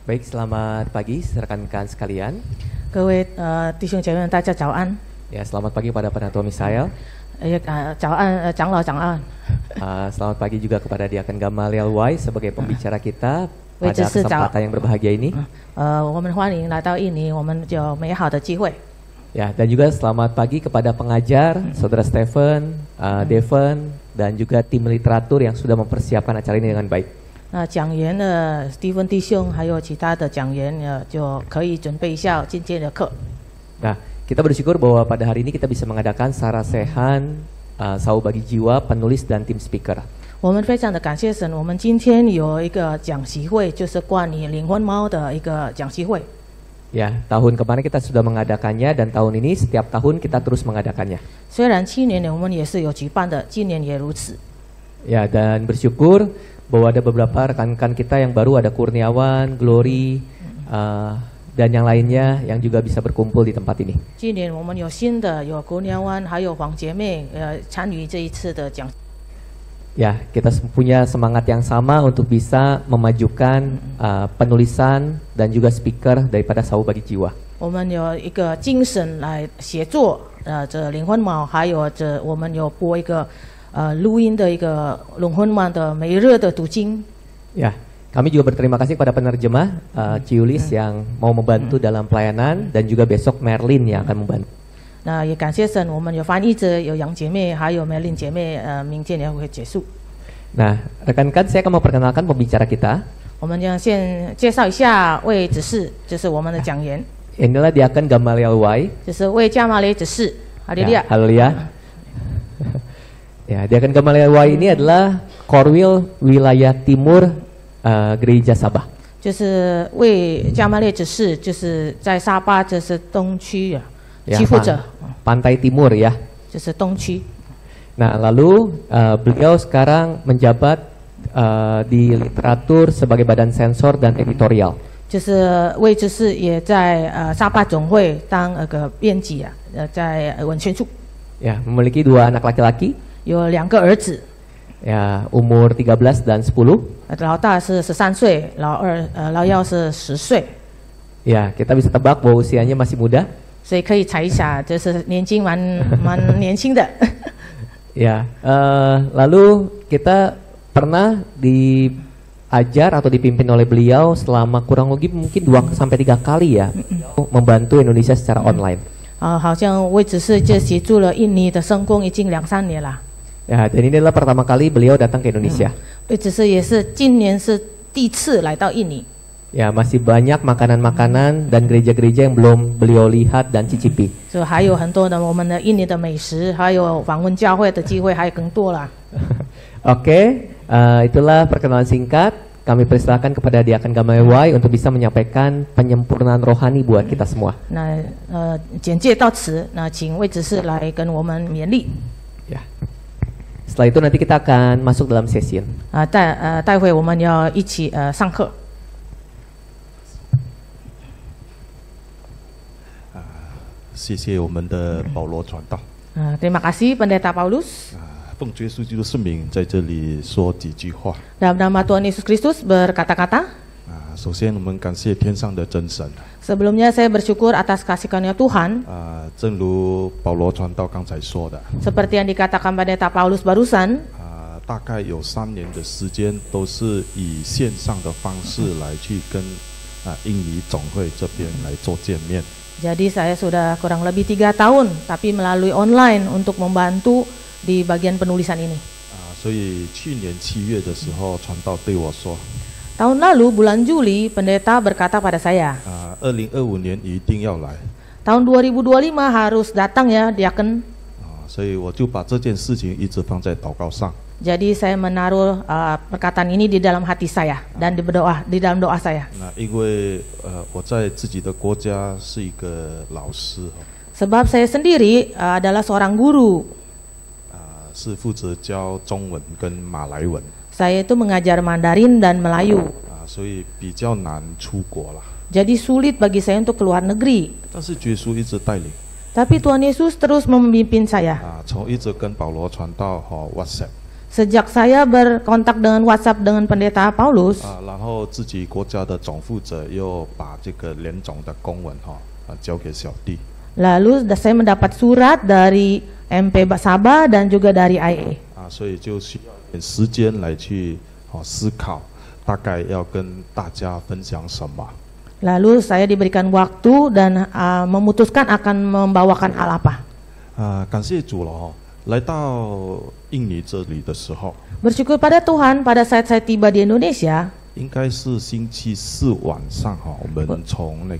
Baik, selamat pagi rekan-rekan sekalian. 各位弟兄姐妹们，大家早安。Ya, selamat pagi kepada Penatua Misael. 早安，长老早安。Selamat pagi juga kepada Diaken Gamaliel Y sebagai pembicara kita 为 pada 这是早 kesempatan yang berbahagia ini. 我们欢迎来到印尼，我们有美好的机会。 Ya, dan juga selamat pagi kepada pengajar, Saudara Stephen, Devon, dan juga tim literatur yang sudah mempersiapkan acara ini dengan baik. 那讲员的 Steven 弟兄，还有其他的讲员就可以准备一下今天的课。 Nah, kita bersyukur bahwa pada hari ini kita bisa mengadakan Sarasehan, Sau Bagi Jiwa, penulis dan tim speaker. 我们非常的感谢神，我们今天有一个讲习会，就是关于灵魂猫的一个讲习会。 Ya, tahun kemarin kita sudah mengadakannya dan tahun ini setiap tahun kita terus mengadakannya. 虽然去年我们也是有举办的，今年也如此。 Ya, dan bersyukur bahwa ada beberapa rekan-rekan kita yang baru, ada Kurniawan, Glory, dan yang lainnya yang juga bisa berkumpul di tempat ini. 今年我们有新的，有国鸟湾，还有黄姐妹参与这一次的讲。 Ya, kita punya semangat yang sama untuk bisa memajukan penulisan dan juga speaker daripada Sau Bagi Jiwa. 我们有一个精神来协作，这灵魂猫，还有这我们有播一个录音的一个灵魂猫的每日的读经。 Ya, kami juga berterima kasih kepada penerjemah Ciulis yang mau membantu dalam pelayanan dan juga besok Merlin yang akan membantu. 那也感谢神，我们有翻译者，有杨姐妹，还有梅琳姐妹，明天也会结束。 Nah, rekan-rekan, saya akan memperkenalkan pembicara kita. 我们将先介绍一下为指示，就是我们的讲员， Inilah Diaken Gamaliel Y. 就是为加马雷指示。哈利路 Ya, 亚。 haleluya. Ya, Diaken Gamaliel Y ini adalah Korwil wilayah timur Gereja Sabah. 就是为加马列指示，就是在沙巴，这是东区啊， Ya, 欺负者， Pantai Timur ya. 就是东区。 Nah, lalu beliau sekarang menjabat di literatur sebagai badan sensor dan editorial. 就是魏知识也在沙巴总会当个编辑啊，在文宣处 Ya, memiliki dua anak laki-laki. 有2个儿子， Ya, umur 13 dan 10. 老大是13岁，老幺是10岁， Ya, kita bisa tebak bahwa usianya masih muda. 所以可以猜一下，就是年纪蛮年轻的。 Ya, lalu kita pernah diajar atau dipimpin oleh beliau selama kurang lebih mungkin 2 sampai 3 kali ya, membantu Indonesia secara online. 好像魏知识就协助了印尼的圣工已经2-3年了。 Ya, dan ini adalah pertama kali beliau datang ke Indonesia. 魏知识也是今年是第一次来到印尼。 Ya, masih banyak makanan-makanan dan gereja-gereja yang belum beliau lihat dan cicipi. 就还有很多的我们的印尼的美食，还有访问教会的机会，还有更多啦。 Oke, itulah perkenalan singkat. Kami persilakan kepada Diaken Gamaliel Y untuk bisa menyampaikan penyempurnaan rohani buat kita semua. 那简介到此，那请魏执事来跟我们勉励。 Ya. Setelah itu nanti kita akan masuk dalam session. 待会我们要一起上课。 谢谢我们的保罗传道。 terima kasih Pendeta Paulus. 奉主耶稣基督圣名，在这里说几句话。 Dalam nama Tuhan Yesus Kristus berkata-kata. 首先我们感谢天上的真神。 Sebelumnya saya bersyukur atas kasih karunia Tuhan. 正如保罗传道刚才说的， Seperti yang dikatakan Pendeta Paulus barusan. 大概有3年的时间都是以线上的方式来去跟印尼总会这边来做见面。 Jadi saya sudah kurang lebih 3 tahun, tapi melalui online untuk membantu di bagian penulisan ini. 所以去年7月的时候，传道对我说， Tahun lalu bulan Juli pendeta berkata pada saya, 2025年一定要来。 tahun 2025 harus datang ya Diaken. 所以我就把这件事情一直放在祷告上。 Jadi saya menaruh perkataan ini di dalam hati saya dan di dalam doa saya. 因为我在自己的国家是一个老师， Sebab saya sendiri adalah seorang guru. 是负责教中文跟马来文。 Saya itu mengajar Mandarin dan Melayu. 所以比较难出国了。 Jadi sulit bagi saya untuk keluar negeri. 但是耶稣一直带领。 Tapi Tuhan Yesus terus memimpin saya. 从一直跟保罗传道和 WhatsApp。Sejak saya berkontak dengan WhatsApp dengan Pendeta Paulus, 然后自己国家的总负责又把这个联总的公文交给小弟。 lalu saya mendapat surat dari MP Sabah dan juga dari IE. 所以就需要点时间来去思考，大概要跟大家分享什么。 Lalu saya diberikan waktu dan memutuskan akan membawakan hal apa. 感谢主了来到印尼这里的时候， Bersyukur pada Tuhan pada saat saya tiba di Indonesia, 应该是星期四晚上我们从那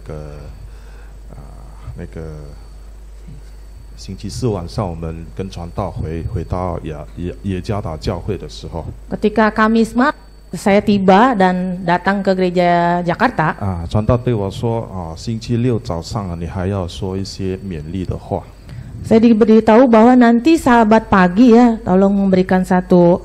个星期四晚上我们跟传道回到耶加达教会的时候， ketika Kamis malam saya tiba dan datang ke gereja Jakarta, 传道对我说星期六早上你还要说一些勉励的话。 saya diberitahu bahwa nanti sahabat pagi ya, tolong memberikan satu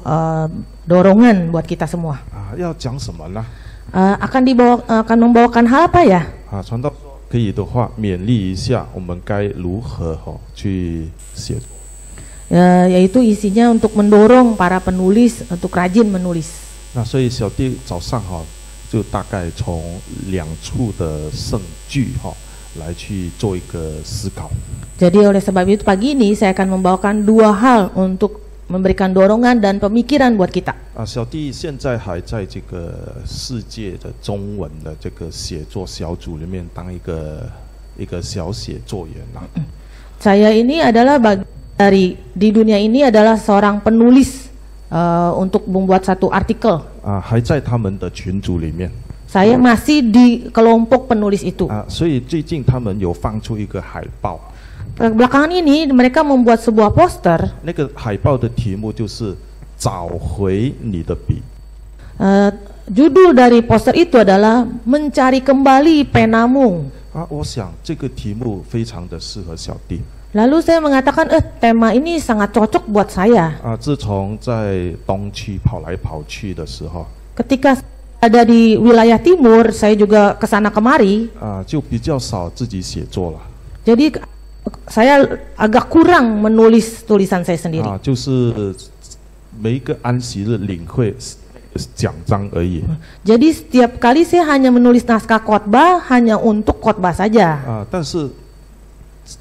dorongan buat kita semua. 要讲什么呢？ akan membawakan hal apa ya? 传道可以的话，勉励一下我们该如何去写。 yaitu isinya untuk mendorong para penulis untuk rajin menulis. 那所以小弟早上就大概从2处的圣句来去做一个思考。 Jadi oleh sebab itu pagi ini saya akan membawakan 2 hal untuk memberikan dorongan dan pemikiran buat kita. 小弟现在还在这个世界的中文的这个写作小组里面当一个小写作员啦。 Saya ini adalah di dunia ini adalah seorang penulis untuk membuat satu artikel. 还在他们的群组里面。 Saya masih di kelompok penulis itu. 所以最近他们有放出一个海报。 Belakangan ini mereka membuat sebuah poster. 那个海报的题目就是找回你的笔。 Judul dari poster itu adalah mencari kembali penamu. 我想这个题目非常的适合小弟。 Lalu saya mengatakan, tema ini sangat cocok buat saya. 自从在东区跑来跑去的时候， Ketika ada di wilayah timur, saya juga kesana kemari. 就比较少自己写作了。 Jadi saya agak kurang menulis tulisan saya sendiri. 就是每一个安息日领会奖章而已。 Jadi setiap kali saya hanya menulis naskah khotbah hanya untuk khotbah saja. 但是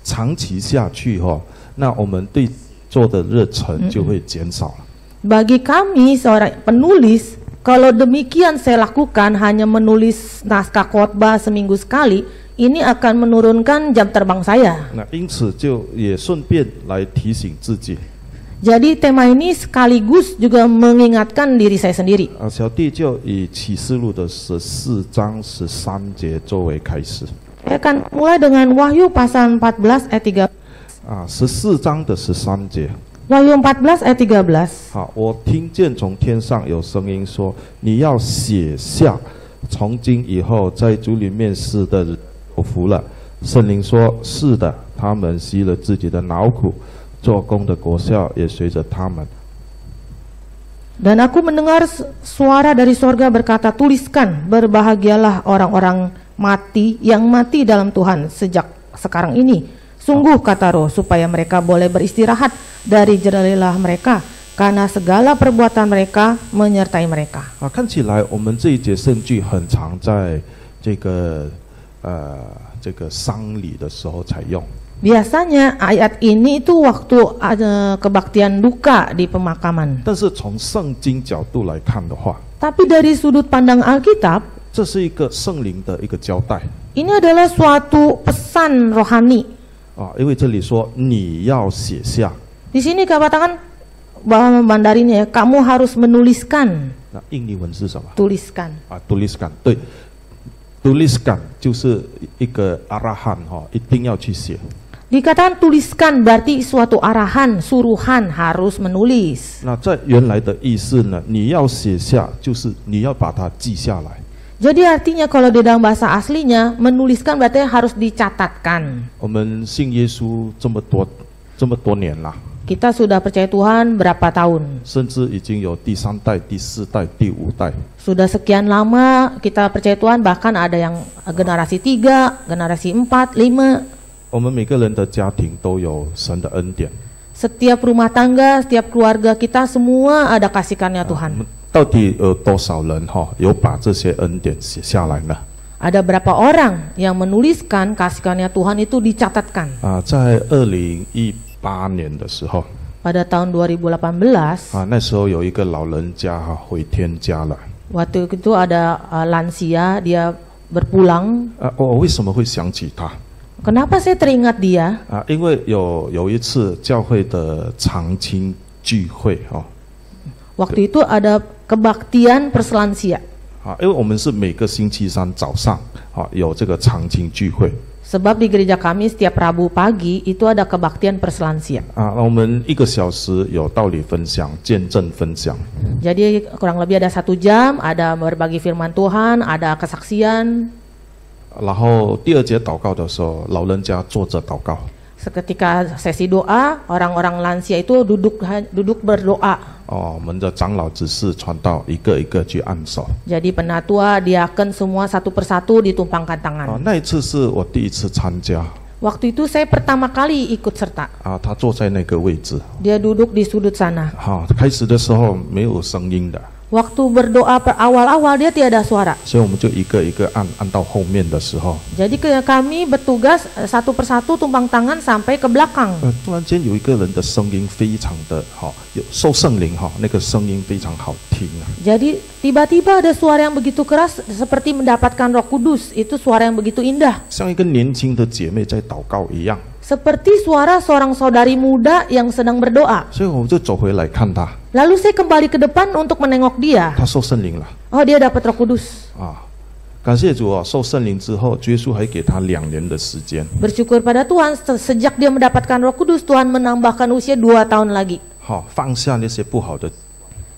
长期下去那我们对做的热忱就会减少了。 Bagi kami seorang penulis, kalau demikian saya lakukan hanya menulis naskah khotbah seminggu sekali, ini akan menurunkan jam terbang saya. 那因此就也顺便来提醒自己。 Jadi tema ini sekaligus juga mengingatkan diri saya sendiri. 小弟就以启示录的14章13节作为开始。 Saya akan mulai dengan Wahyu pasal 14 ayat 3. 14章的13节。 Wahyu 14 ayat 13. 好，我听见从天上有声音说：“你要写下，从今以后在主里面死的人有福了。”圣灵说：“是的，他们息了自己的劳苦，做工的果效也随着他们。” Dan aku mendengar suara dari sorga berkata, tuliskan, berbahagialah orang-orang mati yang mati dalam Tuhan sejak sekarang ini. Sungguh kata Roh, supaya mereka boleh beristirahat dari jerah mereka, karena segala perbuatan mereka menyertai mereka. 看起来我们这一节圣句很常在这个丧礼的时候采用。 Biasanya ayat ini itu waktu kebaktian duka di pemakaman. 但是从圣经角度来看的话， Tapi dari sudut pandang Alkitab, 这是一个圣灵的一个交代。 ini adalah suatu pesan rohani. 因为这里说你要写下。 Di sini katakan bahwa Mandarinnya, kamu harus menuliskan. 那印尼文是什么？ Tuliskan. tuliskan， 对，tuliskan 就是一个阿拉汉一定要去写。 Dikatakan tuliskan berarti suatu arahan, suruhan harus menulis. 那在原来的意思呢，你要写下，就是你要把它记下来。 Jadi artinya kalau di dalam bahasa aslinya, menuliskan berarti harus dicatatkan. 我们信耶稣这么多年了， Kita sudah percaya Tuhan berapa tahun? 甚至已经有第3代、第4代、第5代。 Sudah sekian lama kita percaya Tuhan, bahkan ada yang generasi 3, generasi 4, 5. 我们每个人的家庭都有神的恩典。Setiap rumah tangga, setiap keluarga kita semua ada kasih karunia Tuhan. 到底有多少人有把这些恩典写下来呢？ Ada berapa orang yang menuliskan kasih karunia Tuhan itu dicatatkan? 在2018年的时候， Pada tahun 2018, 那时候有一个老人家回天家了。 waktu itu ada lansia, dia berpulang. 我为什么会想起他？ Kenapa saya teringat dia? 因为有一次教会的长青聚会Waktu itu ada kebaktian perselansia. 因为我们是每个星期三早上有这个长青聚会。 Sebab di gereja kami setiap Rabu pagi itu ada kebaktian perselansia. 我们1个小时有道理分享、见证分享。 Jadi kurang lebih ada 1 jam, ada berbagi firman Tuhan, ada kesaksian. 然后第2节祷告的时候，老人家坐着祷告。 Seketika sesi doa, orang-orang lansia itu duduk berdoa. 我们的长老指示传道一个一个去按手。 Jadi penatua, diaken semua satu persatu ditumpangkan tangan. 那一次是我第1次参加。 Waktu itu saya pertama kali ikut serta. 他坐在那个位置。 Dia duduk di sudut sana. 开始的时候没有声音的。 Waktu berdoa awal-awal dia tiada suara. 所以我们就一个一个按到后面的时候。 Jadi kami bertugas satu persatu tumpang tangan sampai ke belakang. 突然间有一个人的声音非常的有受圣灵那个声音非常好听。 Jadi tiba-tiba ada suara yang begitu keras seperti mendapatkan Roh Kudus. Itu suara yang begitu indah. 像一个年轻的姐妹在祷告一样。 Seperti suara seorang saudari muda yang sedang berdoa. 所以我就走回来看她。 Lalu saya kembali ke depan untuk menengok dia. 她受圣灵了。 Oh, dia dapat Roh Kudus. 感谢主受圣灵之后，耶稣还给他2年的时间。 Bersyukur pada Tuhan, sejak dia mendapatkan Roh Kudus, Tuhan menambahkan usia 2 tahun lagi. 放下那些不好的。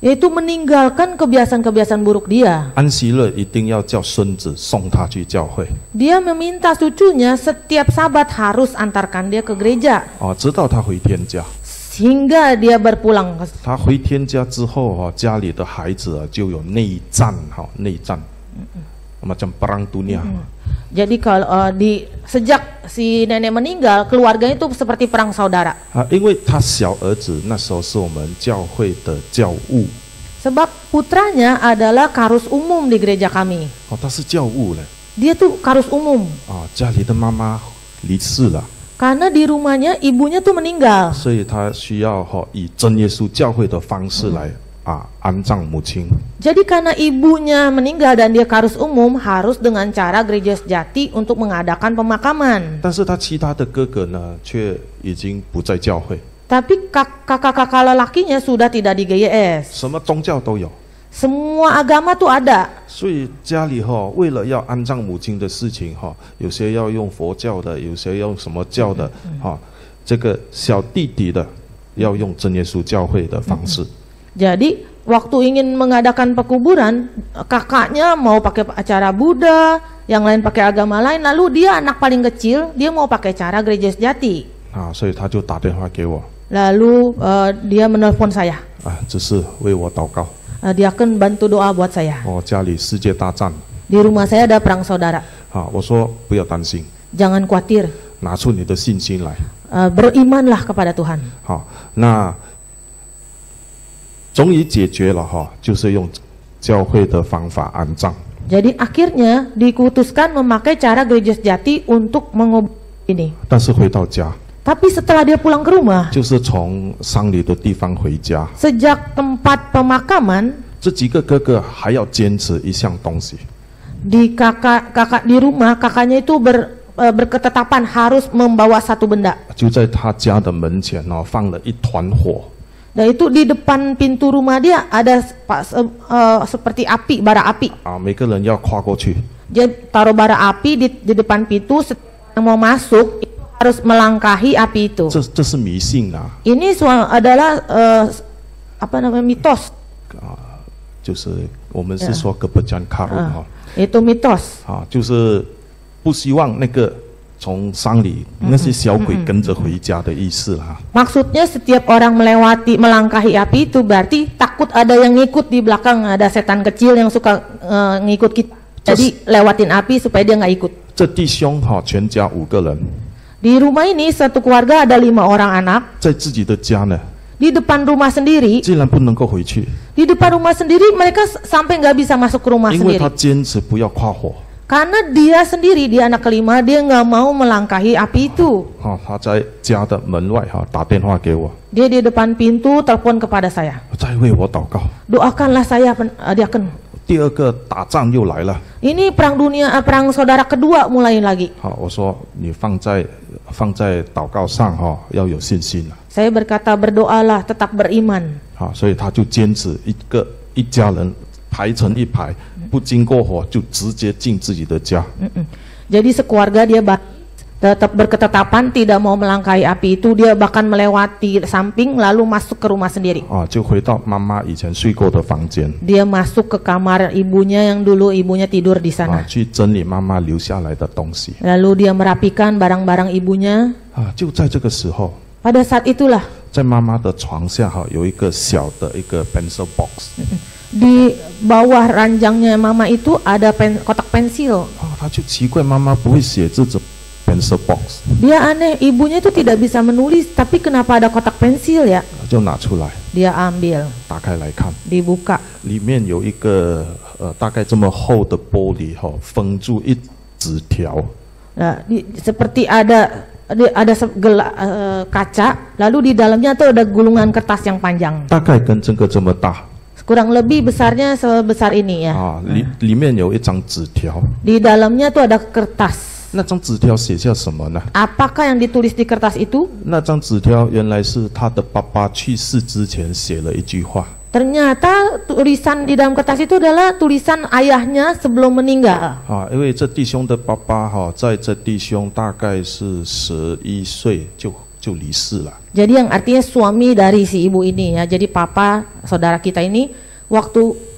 Yaitu meninggalkan kebiasaan-kebiasaan buruk dia. 安息日一定要叫孙子送他去教会。 Dia meminta cucunya setiap Sabat harus antarkan dia ke gereja. 直到他回天家。 Hingga dia berpulang. 他回天家之后家里的孩子就有内战内战。macam perang dunia. Jadi kalau sejak si nenek meninggal, keluarganya itu seperti perang saudara. 因为他小儿子那时候是我们教会的教务。 Sebab putranya adalah karus umum di gereja kami. 他是教务嘞。 Dia tuh karus umum. 家里的妈妈离世了。 Karena di rumahnya ibunya tuh meninggal. 所以他需要以真耶稣教会的方式来安葬母亲。 Jadi karena ibunya meninggal dan dia karus umum, harus dengan cara gereja sejati untuk mengadakan pemakaman. 但是他其他的哥哥呢，却已经不在教会。 Tapi kakak-kakak lelakinya sudah tidak di GYS. 什么宗教都有。 Semua agama tuh ada. 所以家里为了要安葬母亲的事情有些要用佛教的，有些用什么教的这个小弟弟的要用真耶稣教会的方式。 Jadi waktu ingin mengadakan pekuburan, kakaknya mau pakai acara Buddha, yang lain pakai agama lain, lalu dia anak paling kecil, dia mau pakai cara gereja sejati. 所以他就打电话给我。 Lalu dia menelpon saya. 只是为我祷告。 Dia akan bantu doa buat saya. 家里世界大战。 Di rumah saya ada perang saudara. 我说不要担心。 Jangan khawatir. 拿出你的信心来。 Berimanlah kepada Tuhan. 那终于解决了就是用教会的方法安葬。 Jadi akhirnya dikutuskan memakai cara gereja sejati untuk mengobati ini. 但是回到家。 Tapi setelah dia pulang ke rumah, 就是从丧礼的地方回家。 sejak tempat pemakaman, 这几个哥哥还要坚持一项东西。 di kakak di rumah, kakaknya itu berketetapan harus membawa satu benda. 就在他家的门前放了一团火。 Dan itu di depan pintu rumah dia ada seperti api, bara api. 每个人要跨过去。 Dia taruh bara api di depan pintu, yang mau masuk harus melangkahi api itu. 这是迷信啊。 Ini adalah apa namanya mitos. 就是我们是说格布江卡鲁Itu mitos. 就是不希望那个从丧礼那些小鬼跟着回家的意思啦。 Maksudnya setiap orang melangkahi api itu berarti takut ada yang ngikut di belakang, ada setan kecil yang suka ngikut kita. Jadi lewatin api supaya dia nggak ikut. 这弟兄全家5个人。Di rumah ini satu keluarga ada 5 orang anak. 在自己的家呢， Di depan rumah sendiri, 竟然不能够回去， di depan rumah sendiri mereka sampai nggak bisa masuk ke rumah 因为 sendiri. 他坚持不要跨火。 Karena dia sendiri, dia anak kelima, dia nggak mau melangkahi api itu. 他在家的门外打电话给我， Dia di depan pintu telepon kepada saya. 在为我祷告。 Doakanlah saya, diaken. 第二个打仗又来了， Ini perang dunia, perang saudara kedua mulai lagi. 我说你放在祷告上要有信心了。 Saya berkata berdoalah, tetap beriman. 所以他就坚持一家人排成一排，不经过火就直接进自己的家。 Jadi sekeluarga dia tetap berketetapan tidak mau melangkahi api itu, dia bahkan melewati samping lalu masuk ke rumah sendiri. 就回到妈妈以前睡过的房间， Dia masuk ke kamar ibunya yang dulu ibunya tidur di sana. 去整理妈妈留下来的东西。 Lalu dia merapikan barang-barang ibunya. 就在这个时候， Pada saat itulah 在妈妈的床下有一个小的一个 pencil box。 di bawah ranjangnya mama itu ada kotak pensil. 他就奇怪妈妈不会写字怎么 pencil box， Dia aneh, ibunya itu tidak bisa menulis, tapi kenapa ada kotak pensil ya? 就拿出来 Dia ambil, 打开来看， dibuka. 里面有一个大概这么厚的玻璃封住一纸条。 Nah, seperti ada kaca, lalu di dalamnya tuh ada gulungan kertas yang panjang. 大概跟这个这么大。 Kurang lebih besarnya sebesar ini ya. 里面有一张纸条。 Di dalamnya tuh ada kertas. 那张纸条写下什么呢？ Apakah yang ditulis di kertas itu? 那张纸条原来是他的爸爸去世之前写了一句话。 Ternyata tulisan di dalam kertas itu adalah tulisan ayahnya sebelum meninggal. 因为这弟兄的爸爸在这弟兄大概是11岁就离世了。 Jadi yang artinya suami dari si ibu ini ya. Jadi papa saudara kita ini waktu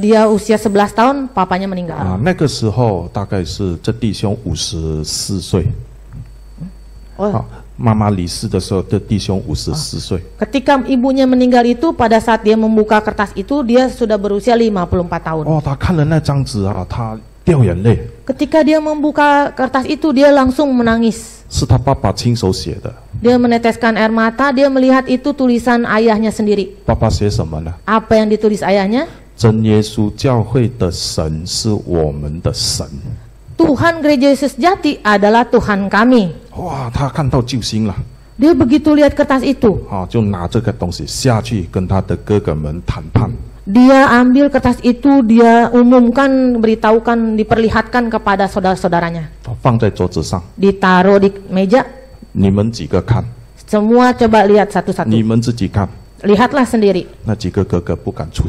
dia usia 11 tahun papanya meninggal. 那个时候大概是这弟兄54岁。妈妈离世的时候，这弟兄54岁。 Ketika ibunya meninggal itu, pada saat dia membuka kertas itu, dia sudah berusia 54 tahun. 他看了那张纸他掉眼泪。 Ketika dia membuka kertas itu, dia langsung menangis. 是他爸爸亲手写的。 Dia meneteskan air mata, dia melihat itu tulisan ayahnya sendiri. 爸爸写什么呢？ Apa yang ditulis ayahnya? 真耶稣教会的神是我们的神。 Tuhan Gereja Yesus Jati adalah Tuhan kami. 他看到救星了。 Dia begitu lihat kertas itu, 就拿这个东西下去跟他的哥哥们谈判。 dia ambil kertas itu, dia umumkan, beritahukan, diperlihatkan kepada saudara-saudaranya. 放在桌子上， Ditaruh di meja. 你们几个看， Semua coba lihat 你 satu-satu. 们自己看。 Lihatlah sendiri. 那几个哥哥不敢出，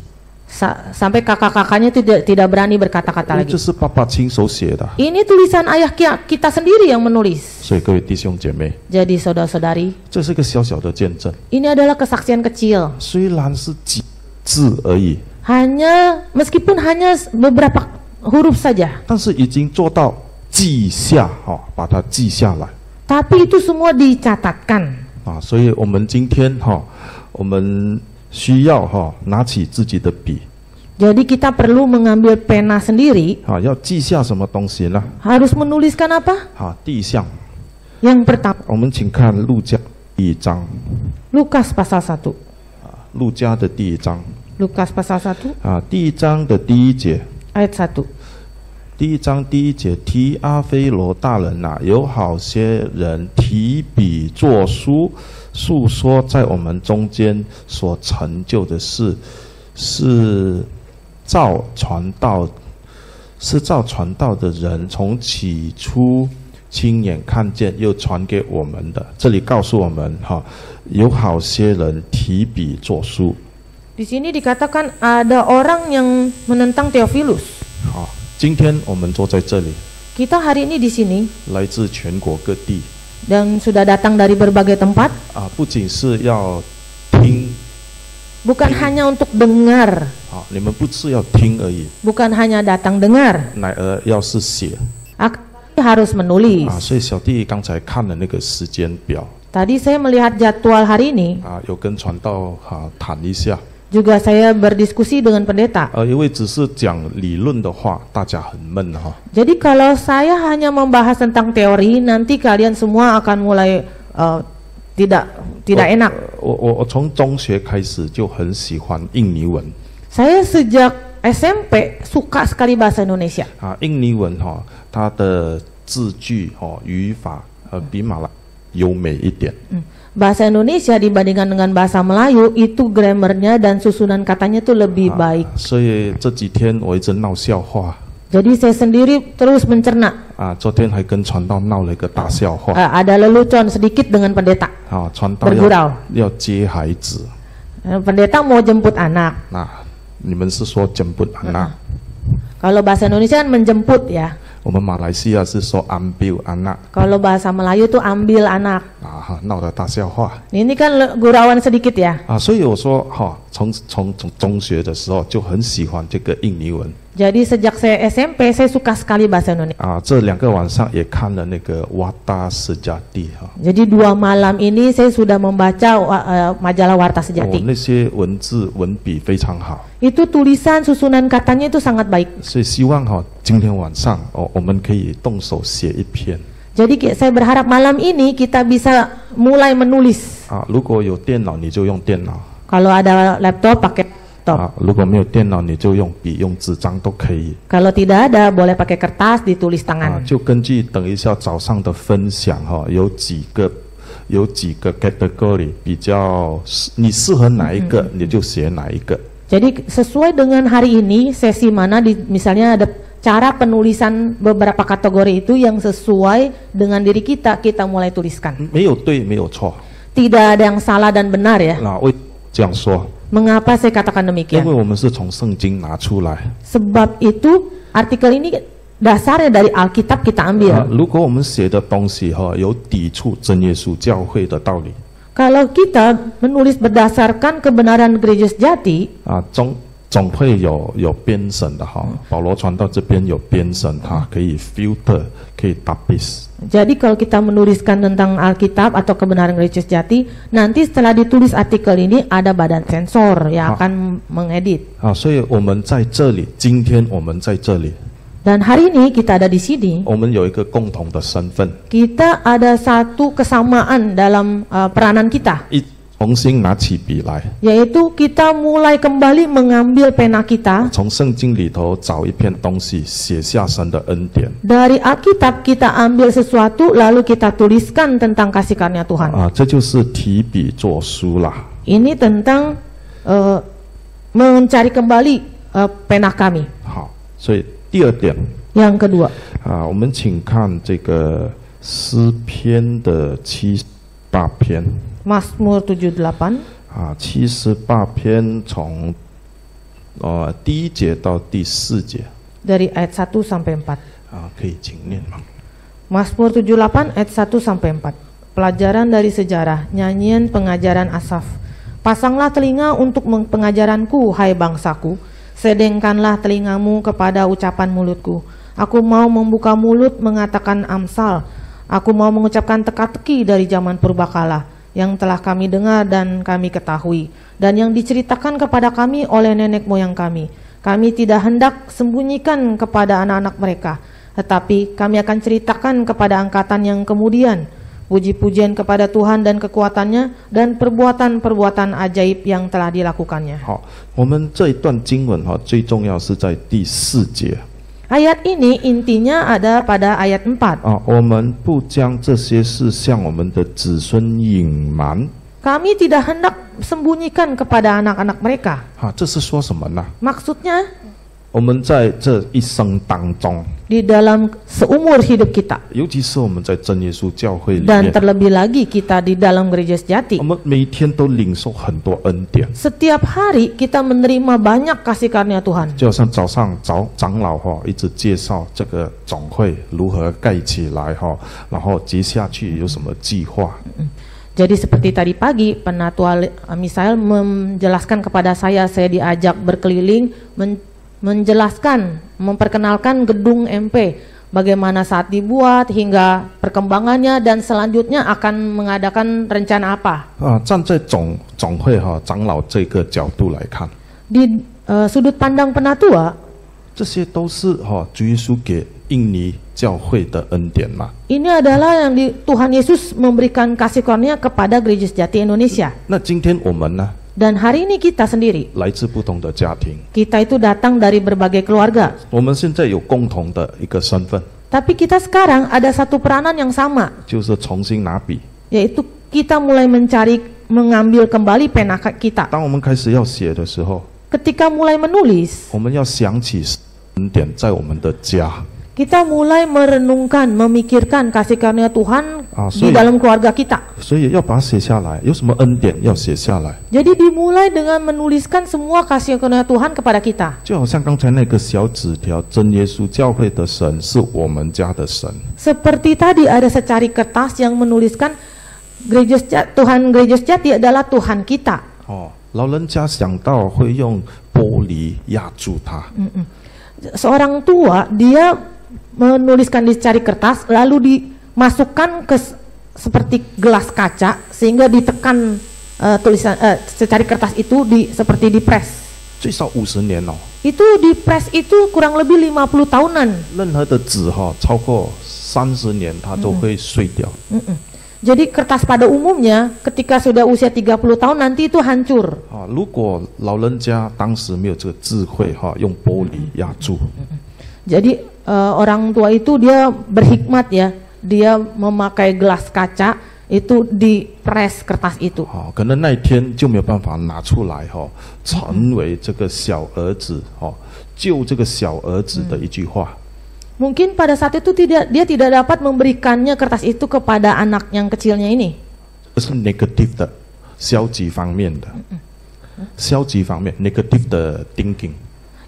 Sampai kakak-kakaknya tidak berani berkata-kata 因为 lagi. 这是爸爸亲手写的。 Ini tulisan ayah kita sendiri yang menulis. 所以各位弟兄姐妹， Jadi saudara-saudari, 这是个小小的见证， ini adalah kesaksian kecil. 虽然是几字而已， Meskipun hanya beberapa huruf saja, 但是已经做到记下，把它记下来。 tapi itu semua dicatatkan. 所以我们今天我们需要拿起自己的笔， Jadi kita perlu mengambil pena sendiri. 要记下什么东西呢？ Harus menuliskan apa? 第一项， Yang pertama, 我们请看路加第一章， Lukas pasal 1. 路加的第一章 Lukas pasal 1第一章的第一节。 ayat 1. 第一章第一节，提阿非罗大人有好些人提笔作书，述说在我们中间所成就的事，是照传道的人从起初亲眼看见，又传给我们的。这里告诉我们有好些人提笔作书。 Di sini dikatakan ada orang yang menentang Theophilus. 今天我们坐在这里， Kita hari ini di sini 来自全国各地。 dan sudah datang dari berbagai tempat, 不仅是要听 bukan hanya untuk dengar, 你们不是要听而已， bukan hanya datang dengar, 乃而要是写。 harus menulis. 所以小弟刚才看了那个时间表， Tadi saya melihat jadwal hari ini, 有跟传道谈一下。Juga saya berdiskusi dengan pendeta. 因为只是讲理论的话，大家很闷哈。 Jadi kalau saya hanya membahas tentang teori, nanti kalian semua akan mulai tidak enak. 我从中学开始就很喜欢印尼文 Saya sejak SMP suka sekali bahasa Indonesia. 啊，印尼文哈，它的字句语法比马来优美一点。 Bahasa Indonesia dibandingkan dengan bahasa Melayu itu grammarnya dan susunan katanya itu lebih baik. 所以这几天我一直闹笑话 Jadi saya sendiri terus mencerna. 啊，昨天还跟传道闹了一个大笑话 Ada lelucon sedikit dengan pendeta. 啊，传道 Bergurau. 要接孩子， Pendeta mau jemput anak. 那你们是说jemput anak？ Kalau bahasa Indonesia kan menjemput ya. 我们马来西亚是说 ambil anak Kalau bahasa Melayu tuh ambil anak. 啊，闹的大笑话 Ini kan gurauan sedikit ya. 啊，所以我说从中学的时候就很喜欢这个印尼文 Jadi sejak saya SMP saya suka sekali bahasa Indonesia. 啊，这2个晚上也看了那个Warta Sejati 哈。 Jadi 2 malam ini saya sudah membaca majalah Warta 那 Sejati. 些文字文笔非常好， Itu tulisan susunan katanya itu sangat baik. 所以希望今天晚上我们可以动手写一篇 Jadi saya berharap malam ini kita bisa mulai menulis. 啊。如果有电脑你就用电脑 Kalau ada laptop pakai laptop. 啊，如果没有电脑你就用笔用纸张都可以 Kalau tidak ada boleh pakai kertas ditulis 啊。 tangan. 就根据等一下早上的分享有几个 category 比较你适合哪一个你就写哪一个。 Jadi sesuai dengan hari ini sesi mana misalnya ada cara penulisan beberapa kategori itu yang sesuai dengan diri kita mulai tuliskan. 没有对没有错。 Tidak ada yang salah dan benar ya. 那为这样说， Mengapa saya katakan 因 demikian? 为我们是从圣经拿出来。 Sebab itu artikel ini dasarnya dari Alkitab kita 啊 ambil. 如果我们写的东西有抵触真耶稣教会的道理 Kalau kita menulis berdasarkan kebenaran gereja sejati, 啊，总会有编审的哈。保罗传道这边有编审，它可以 filter， 可以 tapis。 jadi kalau kita menuliskan tentang Alkitab atau kebenaran gereja sejati, nanti setelah ditulis artikel ini ada badan sensor yang akan mengedit. 啊，所以我们在这里，今天我们在这里， Dan hari ini kita ada di sini, 我们有一个共同的身份， kita ada satu kesamaan dalam peranan kita, 重新拿起笔来， yaitu kita mulai kembali mengambil pena kita 从圣经里头找一篇东西，写下神的恩典 dari Alkitab, kita ambil sesuatu lalu kita tuliskan tentang kasih karunia Tuhan. 啊，这就是提笔作书啦。 Ini tentang mencari kembali pena kami. 好，所以第2点 Yang kedua, 啊，我们请看这个诗篇的78篇。 Mazmur 78啊，78篇从第1节到第4节 dari ayat 1 sampai 4. 啊，可以请念吗？ Mazmur 78 ayat 1 sampai 4. Pelajaran dari sejarah, nyanyian pengajaran Asaf. Pasanglah telinga untuk pengajaranku, hai bangsaku. Sedengkanlah telingamu kepada ucapan mulutku. Aku mau membuka mulut mengatakan amsal. Aku mau mengucapkan teka-teki dari zaman purbakala yang telah kami dengar dan kami ketahui, dan yang diceritakan kepada kami oleh nenek moyang kami. Kami tidak hendak sembunyikan kepada anak-anak mereka, tetapi kami akan ceritakan kepada angkatan yang kemudian puji-pujian kepada Tuhan dan kekuatannya dan perbuatan-perbuatan ajaib yang telah dilakukannya. 好，我们这一段经文最重要是在第4节 Ayat ini intinya ada pada ayat 4. 啊，我们不将这些事向我们的子孙隐瞒 Kami tidak hendak sembunyikan kepada anak-anak mereka. 啊，这是说什么呢？ Maksudnya 我们在这一生当中， di dalam seumur hidup kita, 尤其是我们在真耶稣教会里 dan 面， terlebih lagi kita di dalam gereja sejati. 我们每一天都领受很多恩典。 Setiap hari kita menerima banyak kasih karunia Tuhan. 就好像早上长老一直介绍这个总会如何盖起来然后接下去有什么计划。 Jadi seperti tadi pagi Penatua Misael menjelaskan kepada saya diajak berkeliling menjelaskan, memperkenalkan gedung MP, bagaimana saat dibuat hingga perkembangannya dan selanjutnya akan mengadakan rencana apa. 站在总会长老这个角度来看， Di sudut pandang penatua, 这些都是主耶稣给印尼教会的恩典嘛。 ini adalah yang Tuhan Yesus memberikan kasih karunia kepada Gereja Sejati Indonesia. 那今天我们呢， Dan hari ini kita sendiri, 来自不同的家庭， kita itu datang dari berbagai keluarga. 我们现在有共同的一个身份， Tapi kita sekarang ada satu peranan yang sama, 就是重新拿笔。 yaitu kita mulai mengambil kembali pena kita. 当我们开始要写的时候， Ketika mulai menulis, 我们要想起恩典在我们的家。 kita mulai merenungkan, memikirkan kasih karunia Tuhan di所以 dalam keluarga kita. 所以要把它写下来，有什么恩典要写下来。 Jadi dimulai dengan menuliskan semua kasih karunia Tuhan kepada kita. 就好像刚才那个小纸条，真耶稣教会的神是我们家的神。 Seperti tadi ada secari kertas yang menuliskan Tuhan Gereja Sejati adalah Tuhan kita. 老人家想到会用玻璃压住它， Seorang tua dia menuliskan di secari kertas lalu dimasukkan ke seperti gelas kaca sehingga ditekan tulisan secari kertas itu seperti di press. 最少50年哦。 Itu di press itu kurang lebih 50 tahunan. 任何的纸超过30年，它都会碎掉。 Jadi kertas pada umumnya ketika sudah usia 30 tahun nanti itu hancur. 如果老人家当时没有这个智慧用玻璃压住， Jadi orang tua itu dia berhikmat ya, dia memakai gelas kaca itu di press kertas itu. 可能那一天就没有办法拿出来成为这个小儿子救这个小儿子的一句话。 Mungkin pada saat itu dia tidak dapat memberikannya kertas itu kepada anak yang kecilnya ini. 这是 negative 的，消极方面的，消极方面 negative 的 thinking。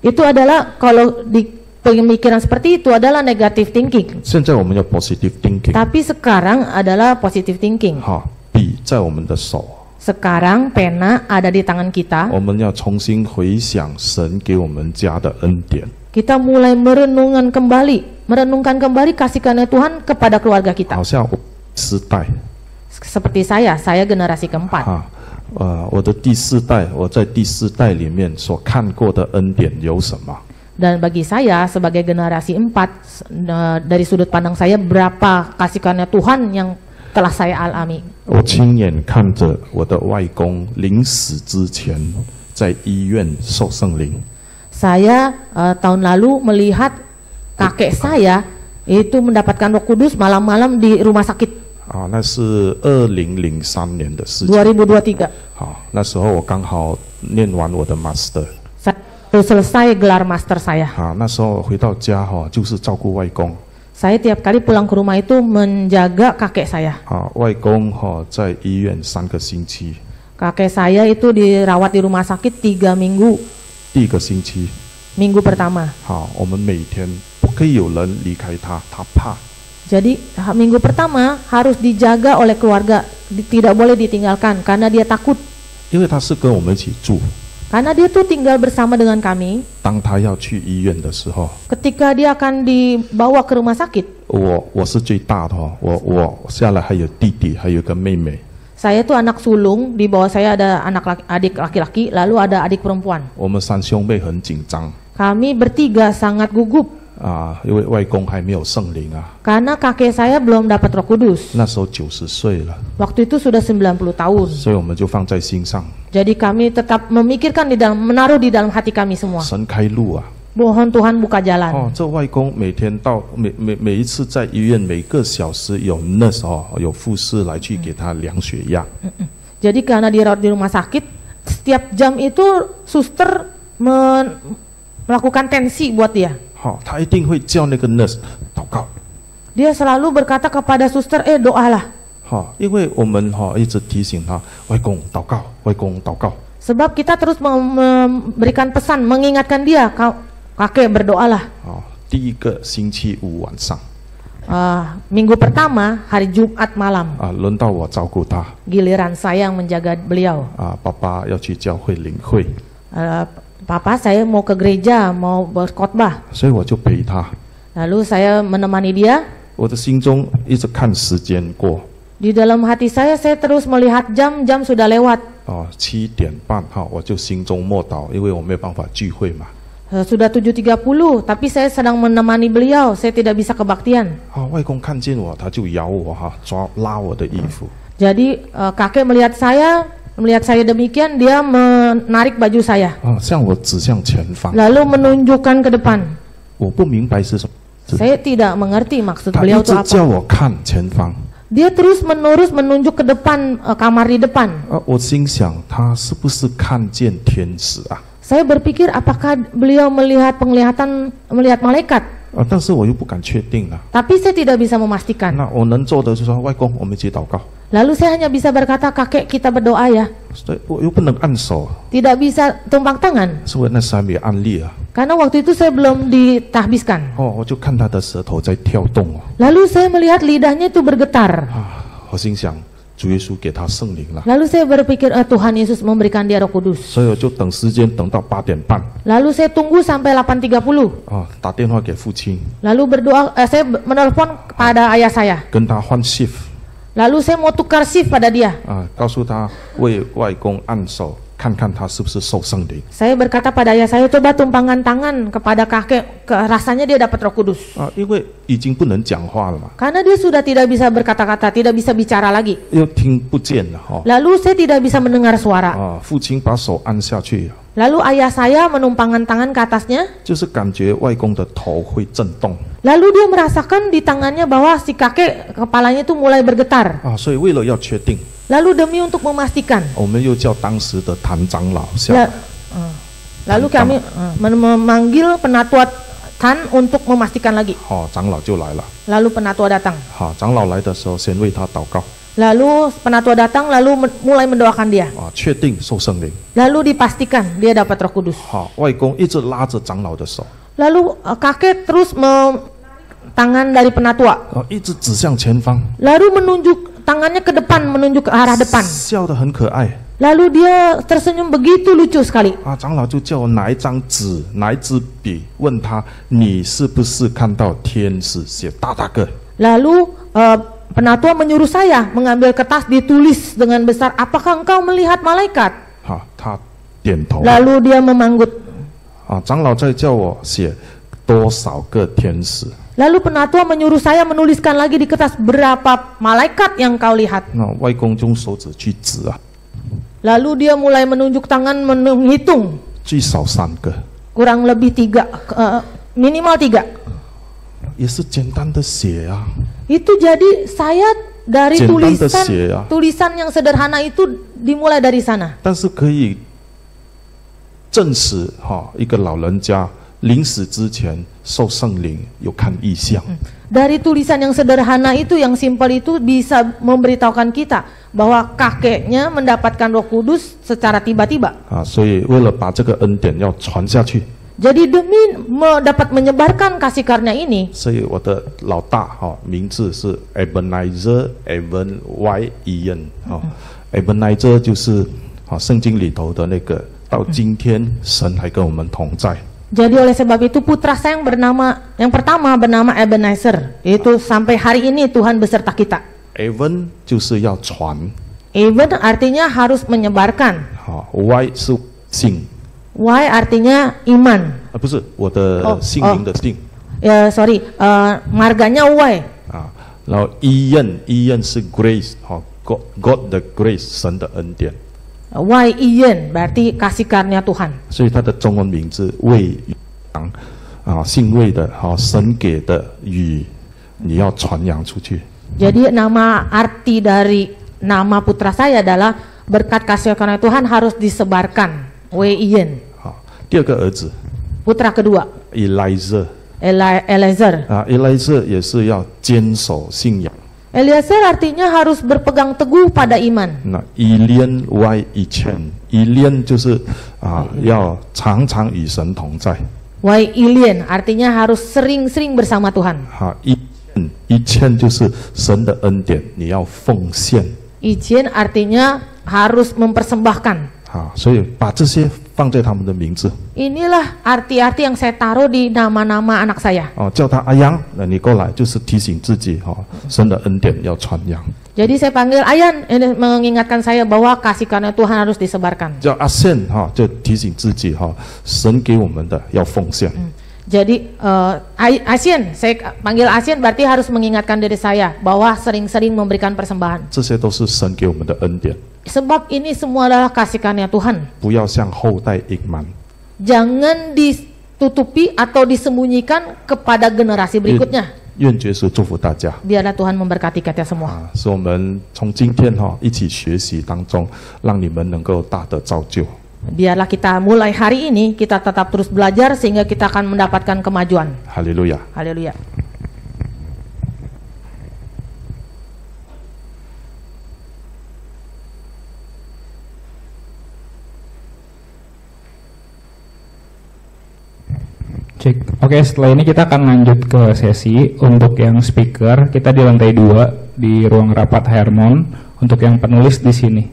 Itu adalah kalau di pemikiran seperti itu adalah negative thinking. 现在我们要 positive thinking。 Tapi sekarang adalah positive thinking. 笔在我们的手。 Sekarang pena ada di tangan kita. 我们要重新回想神给我们家的恩典。 Kita mulai merenungkan kembali kasih karunia Tuhan kepada keluarga kita. 好像世代， Seperti saya generasi keempat. 我的第四代，我在第四代里面所看过的恩典有什么？ Dan bagi saya sebagai generasi 4 dari sudut pandang saya berapa kasih karunia Tuhan yang telah saya alami. 我亲眼看着我的外公临死之前在医院受圣灵。 Saya tahun lalu melihat kakek saya itu mendapatkan Roh Kudus malam-malam di rumah sakit. 那是2003年的事情。 2023. 那时候我刚好念完我的 master。 Saya selesai gelar master saya. 那时候回到家就是照顾外公。 Saya tiap kali pulang ke rumah itu menjaga kakek saya. 外公在医院3个星期。 Kakek saya itu dirawat di rumah sakit 3 minggu. 第1个星期， Minggu pertama. 我们每天不可以有人离开他，他怕。 Jadi minggu pertama harus dijaga oleh keluarga, tidak boleh ditinggalkan karena dia takut. 因为他是跟我们一起住。 Karena dia tuh tinggal bersama dengan kami. 当他要去医院的时候， Ketika dia akan dibawa ke rumah sakit, 我是最大的我下来还有弟弟，还有个妹妹。 saya tuh anak sulung, di bawah saya ada adik laki-laki, lalu ada adik perempuan. 我们3兄妹很紧张 Kami bertiga sangat gugup 因为外公还没有圣灵karena kakek saya belum dapat Roh Kudus. 那时候90岁了， Waktu itu sudah 90 tahun. 所以我们就放在心上。 Jadi kami tetap memikirkan menaruh di dalam hati kami semua. 神开路Mohon Tuhan buka jalan. 这外公每天到每一次在医院，每个小时有 nurse 有护士来去给他量血压。 Jadi karena dirawat di rumah sakit, setiap jam itu suster melakukan tensi buat dia. 他一定会叫那个 nurse 祷告。 Dia selalu berkata kepada suster, doalah. 因为我们一直提醒他，外公祷告，外公祷告。 Sebab kita terus memberikan pesan, mengingatkan dia, kakek berdoalah. 第1个星期5晚上， Minggu pertama hari Jumat malam, 轮到我照顾他。 giliran saya yang menjaga beliau. 爸爸要去教会领会， Papa saya mau ke gereja, mau berkhotbah. 所以我就陪他。Lalu saya menemani dia. 我的心中一直看时间过， Di dalam hati saya terus melihat jam sudah lewat. 7点半哈，我就心中默祷，因为我没有办法聚会嘛。 Sudah 7.30, tapi saya sedang menemani beliau, saya tidak bisa kebaktian. 外公看见我，他就咬我哈，拉我的衣服。 Jadi kakek melihat saya demikian, dia menarik baju saya. 向我指向前方。 Lalu menunjukkan ke depan. 我不明白是什么。 Saya tidak mengerti maksud 他 beliau 一 itu 直叫 apa. 我看前方。 Dia terus menerus menunjuk ke depan, kamar di depan. 我心想，他是不是看见天使啊？ Saya berpikir apakah beliau melihat malaikat. 但是我又不敢确定啊。 Tapi saya tidak bisa memastikan. 那我能做的就是说，外公，我们一起祷告。 Lalu saya hanya bisa berkata, kakek kita berdoa ya. 所以我又不能按手， Tidak bisa tumpang tangan. 所以那时还没有按力啊。 Karena waktu itu saya belum ditahbiskan. 我就看他的舌头在跳动哦。 Lalu saya melihat lidahnya itu bergetar. 我心想，主耶稣给他圣灵了， Lalu saya berpikir, Tuhan Yesus memberikan dia Roh Kudus. 所以我就等时间等到8点半， Lalu saya tunggu sampai 8.30. 打电话给父亲， Lalu saya menelpon kepada ayah saya. 跟他换 shift， Lalu saya mau tukar shift pada dia. 告诉他为外公按手，看看他是不是受圣灵。 Saya berkata pada ayah saya, coba tumpangkan tangan kepada kakek, rasanya dia dapat Roh Kudus. 因为已经不能讲话了嘛， Karena dia sudah tidak bisa berkata-kata, tidak bisa bicara lagi. 又听不见了Lalu saya tidak bisa mendengar suara. 父亲把手按下去， Lalu ayah saya menumpangkan tangan ke atasnya. 就是感觉外公的头会震动 Lalu dia merasakan di tangannya bahwa si kakek kepalanya itu mulai bergetar. 所以为了要确定， Lalu demi untuk memastikan, 我们又叫当时的谭长老下来。 lalu kami memanggil penatua Tan untuk memastikan lagi. 长老就来了。 Lalu penatua datang. 长老来的时候，先为他祷告， Lalu penatua datang, lalu mulai mendoakan dia. 确定受圣灵。 Lalu dipastikan dia dapat Roh Kudus. 外公一直拉着长老的手， Lalu kakek terus tangan dari penatua. 一直指向前方， Lalu menunjuk tangannya ke depan, menunjuk ke arah depan. 笑得很可爱。 Lalu dia tersenyum begitu lucu sekali. 长老就叫我拿一张纸，拿一支笔，问他你是不是看到天使写大大个？ Lalu penatua menyuruh saya mengambil kertas ditulis dengan besar, apakah engkau melihat malaikat? 他点头。 Lalu dia memanggut. 长老再叫我写多少个天使？ Lalu penatua menyuruh saya menuliskan lagi di kertas berapa malaikat yang kau lihat. 外公用手指去指啊， Lalu dia mulai menunjuk tangan menghitung. 最少3个， Kurang lebih 3, minimal 3. 也是简单的写啊。 Itu jadi saya dari Jentan tersia ya. tulisan yang sederhana itu dimulai dari sana. 但是可以证实一个老人家临死之前受圣灵有看异象。 Dari tulisan yang sederhana itu, yang simpel itu bisa memberitahukan kita bahwa kakeknya mendapatkan Roh Kudus secara tiba-tiba. 所以为了把这个恩典要传下去， Jadi demi dapat menyebarkan kasih karunia ini, 所以我的老大名字是 Ebenezer Evan Y Ian Ebenezer 就是圣经里头的那个，到今天神还跟我们同在。 jadi oleh sebab itu putra saya yang pertama bernama Ebenezer, yaitu sampai hari ini Tuhan beserta kita. Evan 就是要传， Even artinya harus menyebarkan. Y 是信， Y artinya iman. 不是我的姓名的姓。 Sorry, marganya Y. 然后Ian 是 grace God the grace 神的恩典。 Y Ian berarti kasih karunia Tuhan. 所以他的中文名字魏宇阳姓魏的神给的语你要传扬出去。 Jadi nama arti dari nama putra saya adalah berkat kasih karunia Tuhan harus disebarkan. W Ian. 第二个儿子 Putra kedua Eliezer Eliezer. Eliezer 也是要坚守信仰。 Eliezer artinya harus berpegang teguh pada iman. 那Ilian Y Ilian 就是要常常与神同在。 Y Ilian artinya harus sering-sering bersama Tuhan. Ichen 就是神的恩典，你要奉献。 Ijen artinya harus mempersembahkan. 所以把这些放在他们的名字。 Inilah arti-arti yang saya taruh di nama-nama anak saya. 叫他阿阳，那你过来，就是提醒自己神的恩典要传扬。 Jadi saya panggil Ayan, ini mengingatkan saya bahwa kasih karunia Tuhan harus disebarkan. 叫阿宪就提醒自己神给我们的要奉献。 Jadi Asien, saya panggil Asien berarti harus mengingatkan diri saya bahwa sering-sering memberikan persembahan. 这些都是神给我们的恩典， Sebab ini semua adalah kasih karunia Tuhan. 不要向后代隐瞒。 Jangan ditutupi atau disembunyikan kepada generasi berikutnya. 愿耶稣祝福大家。 Biarlah Tuhan memberkati kita semua. 是我们从今天一起学习当中，让你们能够大得造就。 Biarlah kita mulai hari ini kita tetap terus belajar sehingga kita akan mendapatkan kemajuan. 哈利路亚。 Haleluya. Cek. Oke, setelah ini kita akan lanjut ke sesi. Untuk yang speaker, kita di lantai 2 di ruang rapat Hermon. Untuk yang penulis di sini.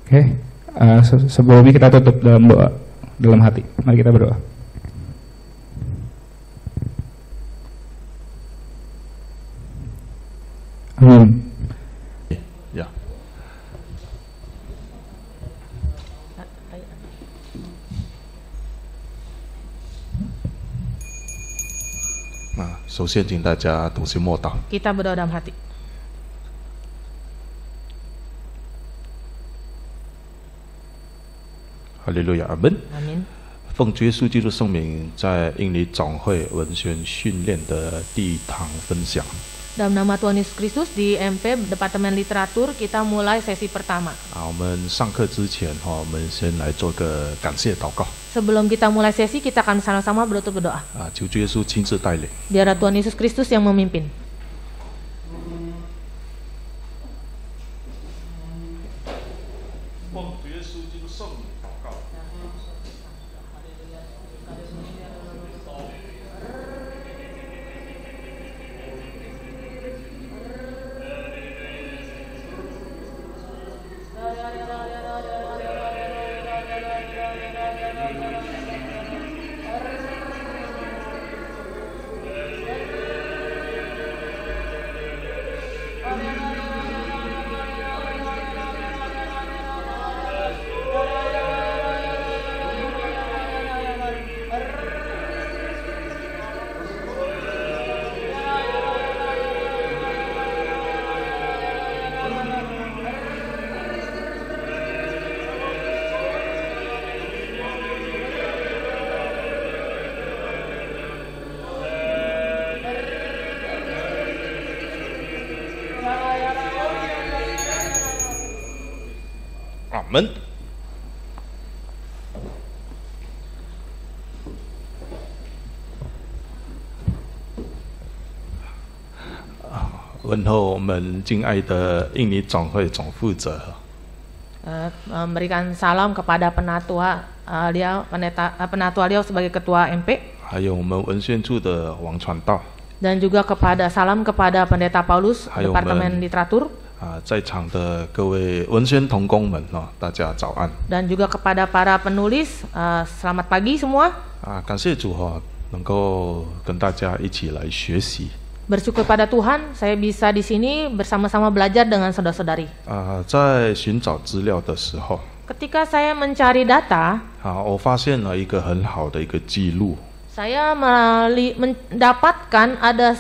Oke. Sebelumnya kita tutup dalam doa, dalam hati. Mari kita berdoa. Amin. Ya. Nah, 首先请大家同心默祷。 Kita berdoa dalam hati. 哈利路亚，阿门。 Amin. 奉主耶稣基督圣名，在印尼总会文宣训练的第一堂分享。 Dalam nama Tuhan Yesus Kristus di MP Departemen Literatur kita mulai sesi pertama. 我们上课之前我们先来做个感谢祷告。 Sebelum kita mulai sesi kita akan sama-sama berdoa. 求主耶稣亲自带领。 Biarlah Tuhan Yesus Kristus yang memimpin. 奉主耶稣基督圣名祷告。 阿门。问候我们敬爱的印尼总会总负责。 Memberikan salam kepada penatua penatua Liao sebagai ketua MP. 还有我们文宣处的王传道。 Dan juga salam kepada pendeta Paulus 还有我 Departemen 们 Literatur. 在场的各位文宣同工们大家早安。 Dan juga kepada para penulis, selamat pagi semua. 感谢主能够跟大家一起来学习。 Bersyukur pada Tuhan, saya bisa di sini bersama-sama belajar dengan saudara-saudari. 在寻找资料的时候， Ketika saya mencari data, 我发现了一个很好的一个记录。 saya mendapatkan ada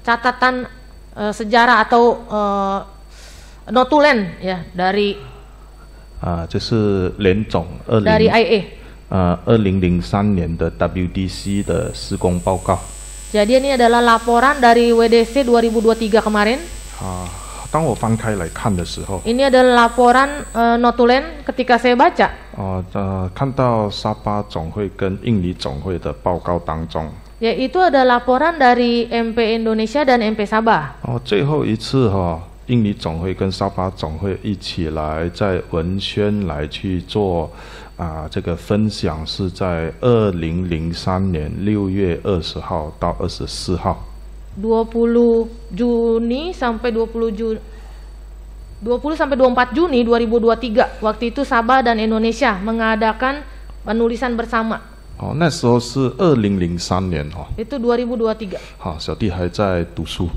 catatan sejarah atau notulen ya dari 这是联总 dari IA. 2003年的 WDC 的施工报告。 Jadi ini adalah laporan dari WDC 2023 kemarin. 当我翻开来看的时候， Ini adalah laporan notulen ketika saya baca. 看到沙巴总会跟印尼总会的报告当中， Yaitu ada laporan dari MP Indonesia dan MP Sabah. 最后一次印尼总会跟沙巴总会一起来在文宣来去做这个分享，是在2003年6月20号到24号。 20 Juni sampai 20 20 sampai 24 Juni 2023, waktu itu Sabah dan Indonesia mengadakan penulisan bersama. 哦，那时候是2003年哦， Itu 2023. 好，小弟还在读书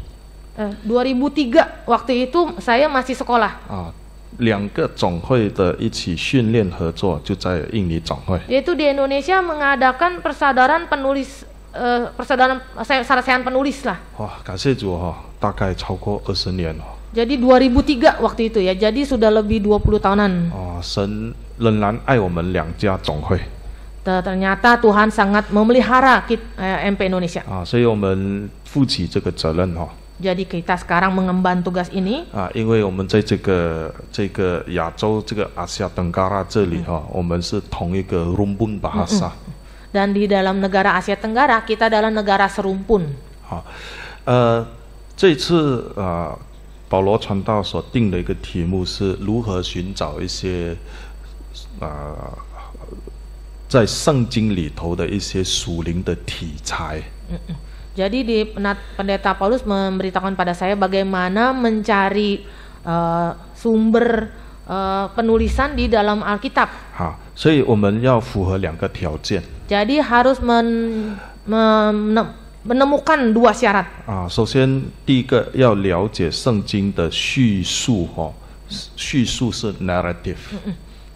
2003 waktu itu saya masih sekolah. 啊。2个总会的一起训练合作，就在印尼总会。 Yaitu di Indonesia mengadakan persaudaraan penulis, persaudaraan sarjana penulis lah. 哇，感谢主哈、大概超过20年哦。 Jadi 2003 waktu itu ya, jadi sudah lebih 20 tahunan. 哦，神仍然爱我们2家总会 Ternyata Tuhan sangat memelihara MP Indonesia. 啊，所以我们负起这个责任哈、 Jadi kita sekarang mengemban tugas ini. 啊，因为我们在这个亚洲这个阿西亚登嘎拉这里哈、我们是同一个 rumpun bahasa。 Dan di dalam negara Asia Tenggara, kita adalah negara serumpun. 好，这次保罗传道所定的一个题目是如何寻找一些在圣经里头的一些属灵的题材。 Jadi pendeta Paulus memberitakan pada saya bagaimana mencari sumber penulisan di dalam Alkitab. 好，所以我们要符合2个条件。 Jadi harus menemukan 2 syarat. 啊，首先第一个要了解圣经的叙述叙述是 narrative。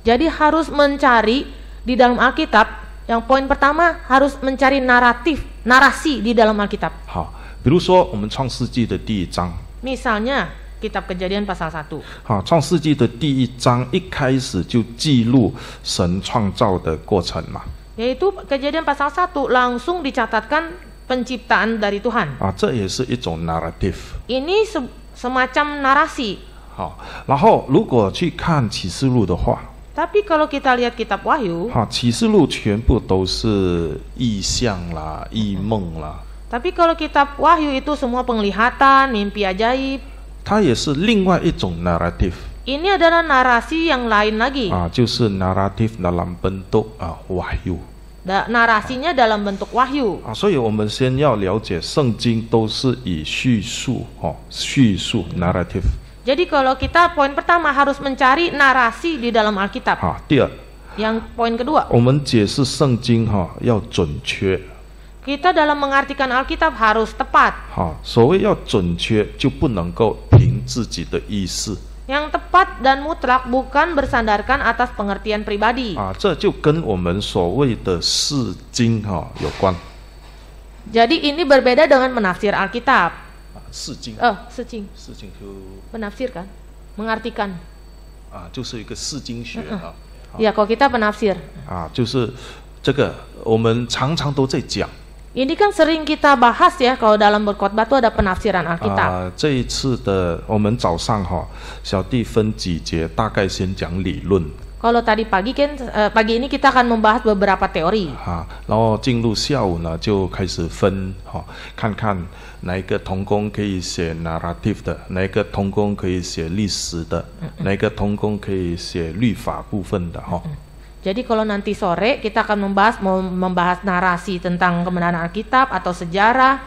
Jadi harus mencari di dalam Alkitab. Yang poin pertama harus mencari narasi di dalam Alkitab. 好，比如说我们创世纪的第1章。 Misalnya Kitab Kejadian pasal 1. 好，创世纪的第1章一开始就记录神创造的过程嘛。 Yaitu Kejadian pasal 1 langsung dicatatkan penciptaan dari Tuhan. 啊，这也是一种 narrative。 Ini semacam narasi. 好，然后如果去看启示录的话， Tapi kalau kita lihat Kitab Wahyu, 好，启示录全部都是意象啦、异梦啦， tapi kalau Kitab Wahyu itu semua penglihatan, mimpi ajaib. 它也是另外一种 narrative。 Ini adalah narasi yang lain lagi. 啊，就是 narrative dalam bentuk wahyu。 Narasinya dalam bentuk wahyu. 啊，所以我们先要了解圣经都是以叙述叙述 narrative。 Jadi kalau kita poin pertama harus mencari narasi di dalam Alkitab. 好，第二， Yang poin kedua, 我们解释圣经要准确。 kita dalam mengartikan Alkitab harus tepat. 好，所谓要准确，就不能够凭自己的意思。 Yang tepat dan mutlak bukan bersandarkan atas pengertian pribadi. 啊，这就跟我们所谓的释经有关。 Jadi ini berbeda dengan menafsir Alkitab. 释经， 释经 释经就 menafsirkan, mengartikan. 就是一个释经学啊。 Ya, kalau kita penafsir. 就是这个我们常常都在讲。 Ini kan sering kita bahas ya, kalau dalam berkhotbah itu ada penafsiran Alkitab. 这一次的我们早上小弟分几节，大概先讲理论。 Kalau tadi pagi kan pagi ini kita akan membahas beberapa teori. 然后进入下午呢，就开始分看看哪一个同工可以写 narrative 的，哪一个同工可以写历史的，哪一个同工可以写律法部分的Jadi kalau nanti sore kita akan membahas narasi tentang kebenaran Alkitab atau sejarah.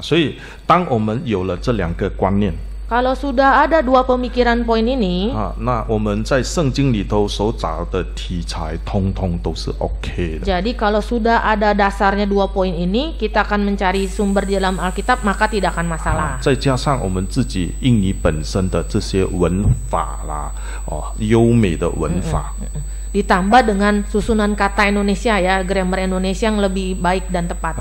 所以当我们有了这2个观念， Kalau sudah ada 2 pemikiran poin ini, 那我们在圣经里头所找的题材，通通都是 OK 的。 jadi kalau sudah ada dasarnya 2 poin ini, kita akan mencari sumber di dalam Alkitab, maka tidak akan masalah. 再加上我们自己印尼本身的这些文法啦，优美的文法。 Ditambah dengan susunan kata Indonesia ya, grammar Indonesia yang lebih baik dan tepat.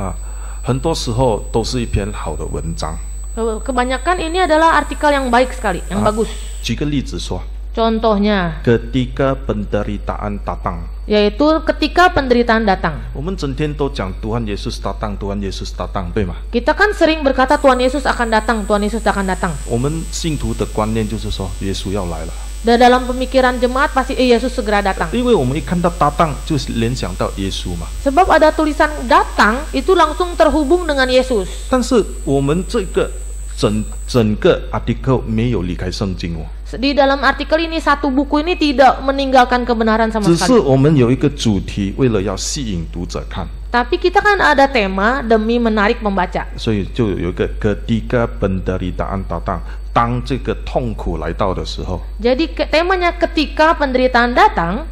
很多时候都是一篇好的文章。 Kebanyakan ini adalah artikel yang baik sekali, yang bagus. 举个例子说， Contohnya, ketika penderitaan datang， yaitu ketika penderitaan datang. 我们整天都讲Tuhan Yesus datang， Tuhan Yesus datang， 对吗？ Kita kan sering berkata Tuhan Yesus akan datang, Tuhan Yesus akan datang. 我们信徒的观念就是说，耶稣要来了。 Dan dalam pemikiran jemaat pasti Yesus segera datang. 因为我们一看到datang， 就联想到耶稣嘛。 Sebab ada tulisan datang, itu langsung terhubung dengan Yesus. 但是我们这个整个 article 没有离开圣经Di dalam artikel ini, satu buku ini tidak meninggalkan kebenaran sama 只是 sekali. 我们有一个主题，为了要吸引读者看。Tapi kita kan ada tema demi menarik pembaca. 所以就有一个 ketika penderitaan datang，当这个痛苦来到的时候， Jadi temanya ketika penderitaan datang,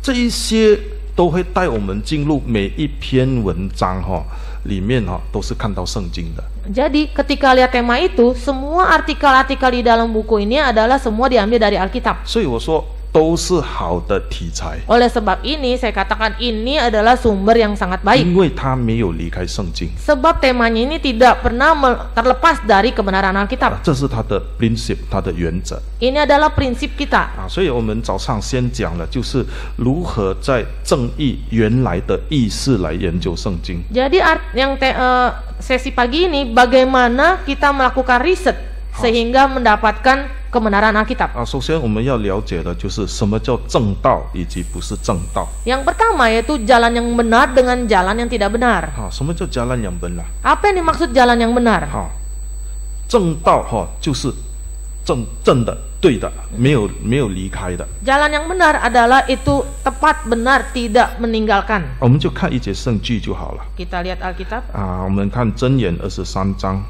这一些都会带我们进入每一篇文章里面都是看到圣经的。 jadi ketika lihat tema itu, semua artikel-artikel di dalam buku ini adalah semua diambil dari Alkitab. 所以我说都是好的题材， Oleh sebab ini saya katakan ini adalah sumber yang sangat baik. 因为它没有离开圣经， Sebab temanya ini tidak pernah terlepas dari kebenaran Alkitab. 这是它的 principle， 它的原则 Ini adalah prinsip kita. 所以我们早上先讲了，就是如何在正义原来的意识来研究圣经。 Jadi sesi pagi ini bagaimana kita melakukan riset sehingga mendapatkan kebenaran Alkitab. 首先我们要了解的就是什么叫正道，以及不是正道。 Yang pertama yaitu jalan yang benar dengan jalan yang tidak benar. 什么叫jalan yang benar？ Apa yang dimaksud jalan yang benar? 正道就是正的、对的，没有离开的。 Jalan yang benar adalah itu tepat, benar, tidak meninggalkan. 我们就看一节圣句就好了。 Kita lihat Alkitab, 我们看箴言23章，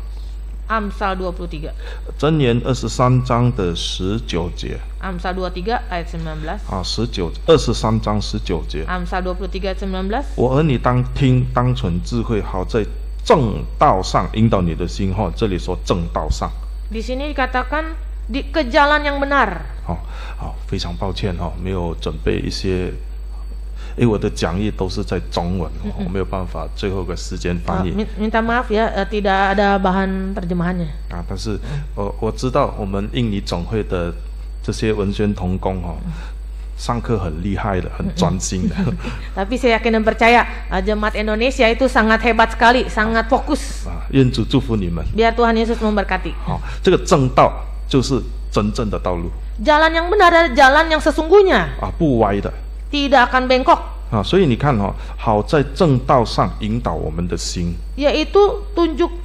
Amsal 23. 箴言23章的19节。 Amsal 23 ayat 19. 23章19节。 Amsal 23 ayat 19. 我儿女当听，当存智慧，好在正道上引导你的心。这里说正道上。 Di sini dikatakan ke jalan yang benar. 非常抱歉没有准备一些，因为我的讲义都是在中文，我没有办法最后个时间翻译。 Minta maaf ya, tidak ada bahan terjemahannya. 但是我知道我们印尼总会的这些文宣同工上课很厉害的，很专心的。 Tapi saya yakin dan percaya jemaat Indonesia itu sangat hebat sekali, sangat fokus. 愿主祝福你们。 Biar Tuhan Yesus memberkati. 这个正道就是真正的道路。 Jalan yang benar adalah jalan yang sesungguhnya. 不歪的。 Tidak akan bengkok. 所以你看好在正道上引导我们的心。 Yaitu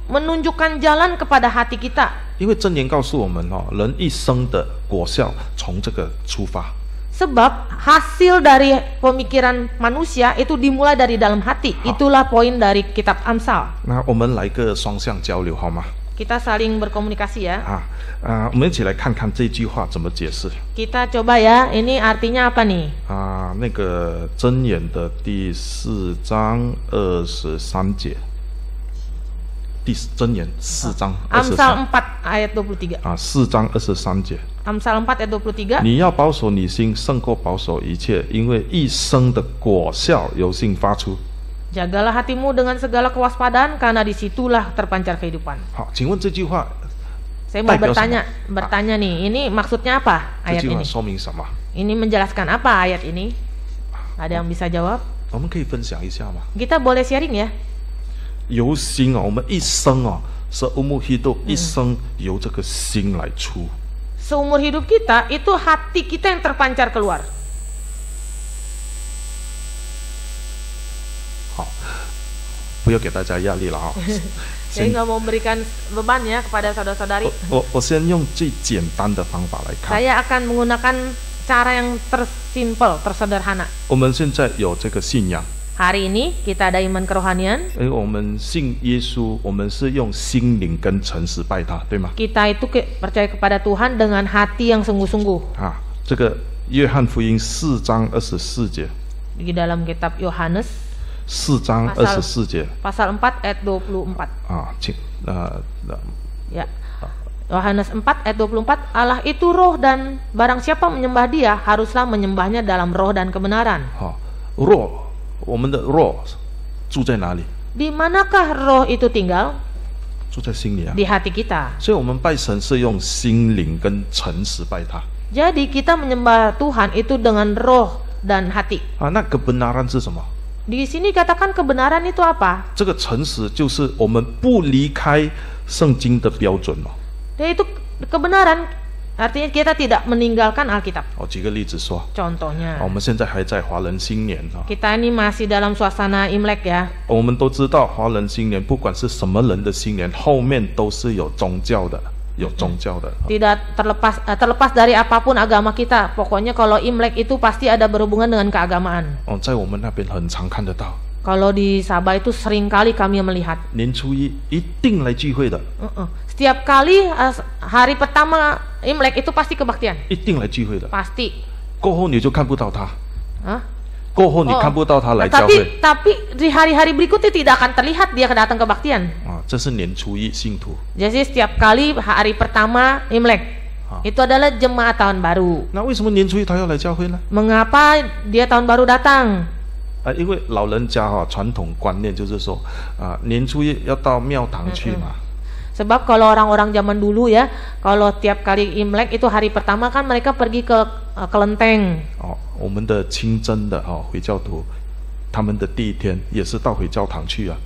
menunjukkan jalan kepada hati kita. 因为箴言告诉我们人一生的果效从这个出发。 Sebab hasil dari pemikiran manusia itu dimulai dari dalam hati. Itulah poin dari kitab Amsal. 那我们来个双向交流好吗？ Kita saling berkomunikasi ya. 我们一起来看看这句话怎么解释。 Kita coba ya, ini artinya apa nih? 那个箴言的第4章23节。 箴言4章23。 Amsal 4 ayat 23. 4章23节。 Amsal 4 ayat 23. 你要保守你心，胜过保守一切，因为一生的果效由心发出。 Jagalah hatimu dengan segala kewaspadaan, karena disitulah terpancar kehidupan. 好，请问这句话 Saya mau bertanya nih, ini maksudnya apa 这 ayat 句话 ini? 说明什么？ Ini menjelaskan apa ayat ini? Ada yang bisa jawab? 我们可以分享一下吗？ Kita boleh sharing ya. 由心我们一生seumur hidup 一生由这个心来出。 Seumur hidup kita itu hati kita yang terpancar keluar. 好，不要给大家压力了Saya nggak mau memberikan beban ya kepada saudara-saudari. 我先用最简单的方法来看。 Saya akan menggunakan cara yang tersimpel, tersederhana. 我们现在有这个信仰。 Hari ini kita ada iman kerohanian. 因为我们信耶稣，我们是用心灵跟诚实拜他，对吗？ Kita itu percaya kepada Tuhan dengan hati yang sungguh-sungguh. 这个约翰福音4章24节。 Di dalam kitab Yohanes 4章24节。 pasal 4 ayat 24. 呀 Yohanes 4 ayat 24, Allah itu roh dan barang siapa menyembah dia haruslah menyembahnya dalam roh dan kebenaran. roh，我们的roh住在哪里？ Di manakah roh itu tinggal? 住在心里啊。 Di hati kita. 所以我们拜神是用心灵跟诚实拜他。 Jadi kita menyembah Tuhan itu dengan roh dan hati. 那kebenaran是什么？ Di sini katakan kebenaran itu apa? 这个诚实就是我们不离开圣经的标准嘛。 Yaitu kebenaran artinya kita tidak meninggalkan Alkitab. 举个例子说， Contohnya, 我们现在还在华人新年 kita ini masih dalam suasana Imlek ya. 我们都知道华人新年不管是什么人的新年，后面都是有宗教的，有宗教的。 Tidak terlepas dari apapun agama kita. Pokoknya kalau Imlek itu pasti ada berhubungan dengan keagamaan. 在我们那边很常看得到。Kalau di Sabah itu sering kali kami melihat. 年初一一定来聚会的， Setiap kali hari pertama Imlek itu pasti kebaktian. 一定来聚会的。 Pasti. 过后你就看不到他， Hah? 过后你看不到他来教会 Tapi di hari-hari berikutnya tidak akan terlihat dia datang kebaktian. 啊，这是年初一信徒。 Jadi setiap kali hari pertama Imlek itu adalah jemaat tahun baru. 那为什么年初一他要来教会呢？ Mengapa dia tahun baru datang? 因为老人家传统观念就是说年初一要到庙堂去嘛。 Sebab kalau orang-orang zaman dulu ya, kalau tiap kali Imlek itu hari pertama kan mereka pergi ke kelenteng. 我们的清真的回教徒，他们的第一天也是到回教堂去啊。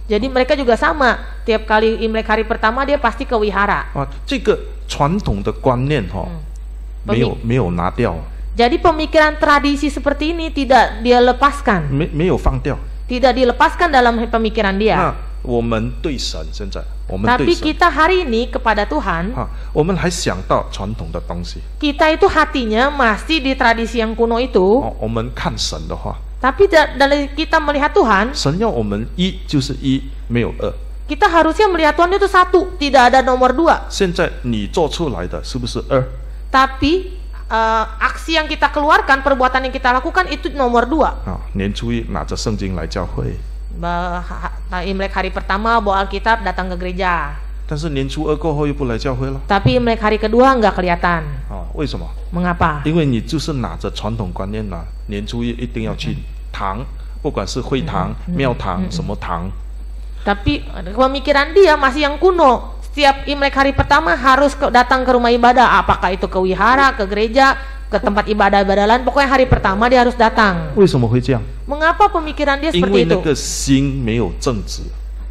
Jadi mereka juga sama, tiap kali Imlek hari pertama dia pasti ke wihara. 这个传统的观念没有拿掉。 Jadi pemikiran tradisi seperti ini tidak dia lepaskan. 没有放掉。 Tidak dilepaskan dalam pemikiran dia. 那我们对神现在，我们对 Tapi 神， kita hari ini kepada Tuhan, 我们还想到传统的东西。 kita itu hatinya masih di tradisi yang kuno itu. 我们看神的话， Tapi dari kita melihat Tuhan, 神要我们一就是一，没有二。 kita harusnya melihat Tuhan itu satu, tidak ada nomor dua. 现在你做出来的是不是二？ Tapi aksi yang kita keluarkan, perbuatan yang kita lakukan itu nomor dua. 年初一拿着圣经来教会， Imlek hari pertama bawa Alkitab datang ke gereja. 但是年初二过后又不来教会了。 Tapi Imlek hari kedua nggak kelihatan. 为什么？ Mengapa? 因为你就是拿着传统观念年初一一定要去堂，不管是会堂、庙堂、什么堂。 Tapi pemikiran dia masih yang kuno. Setiap Imlek hari pertama harus datang ke rumah ibadah. Apakah itu ke wihara, ke gereja, ke tempat ibadah-ibadah lain. Pokoknya hari pertama dia harus datang. 为什么会这样？ Mengapa pemikiran dia 因 seperti 为那 itu? 个心没有正直。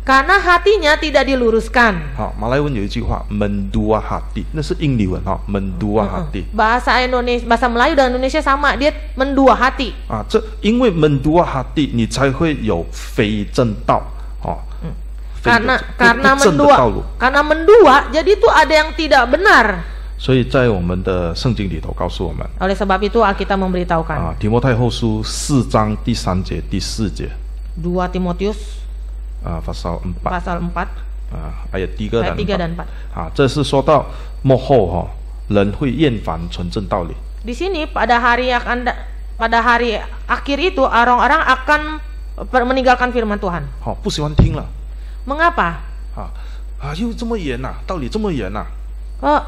Karena hatinya tidak diluruskan. 马来文有一句话 mendua hati， 那是印尼文mendua hati。 Bahasa Indonesia, bahasa Melayu dan Indonesia sama, dia mendua hati. 这因为 mendua hati， 你才会有非正道。 Karena 不正的道路。 mendua, jadi itu ada yang tidak benar. 所以在我们的圣经里头告诉我们， Oleh sebab itu Alkitab memberitahukan. 提摩太后书4章第3节、第4节。 2 Timotius pasal 4 pasal 4 ayat 3 dan 4. 这是说到末后人会厌烦纯正道理。 Di sini pada hari akhir itu orang-orang akan meninggalkan firman Tuhan. 不喜欢听了。 Mengapa? 又这么严呐，道理这么严呐。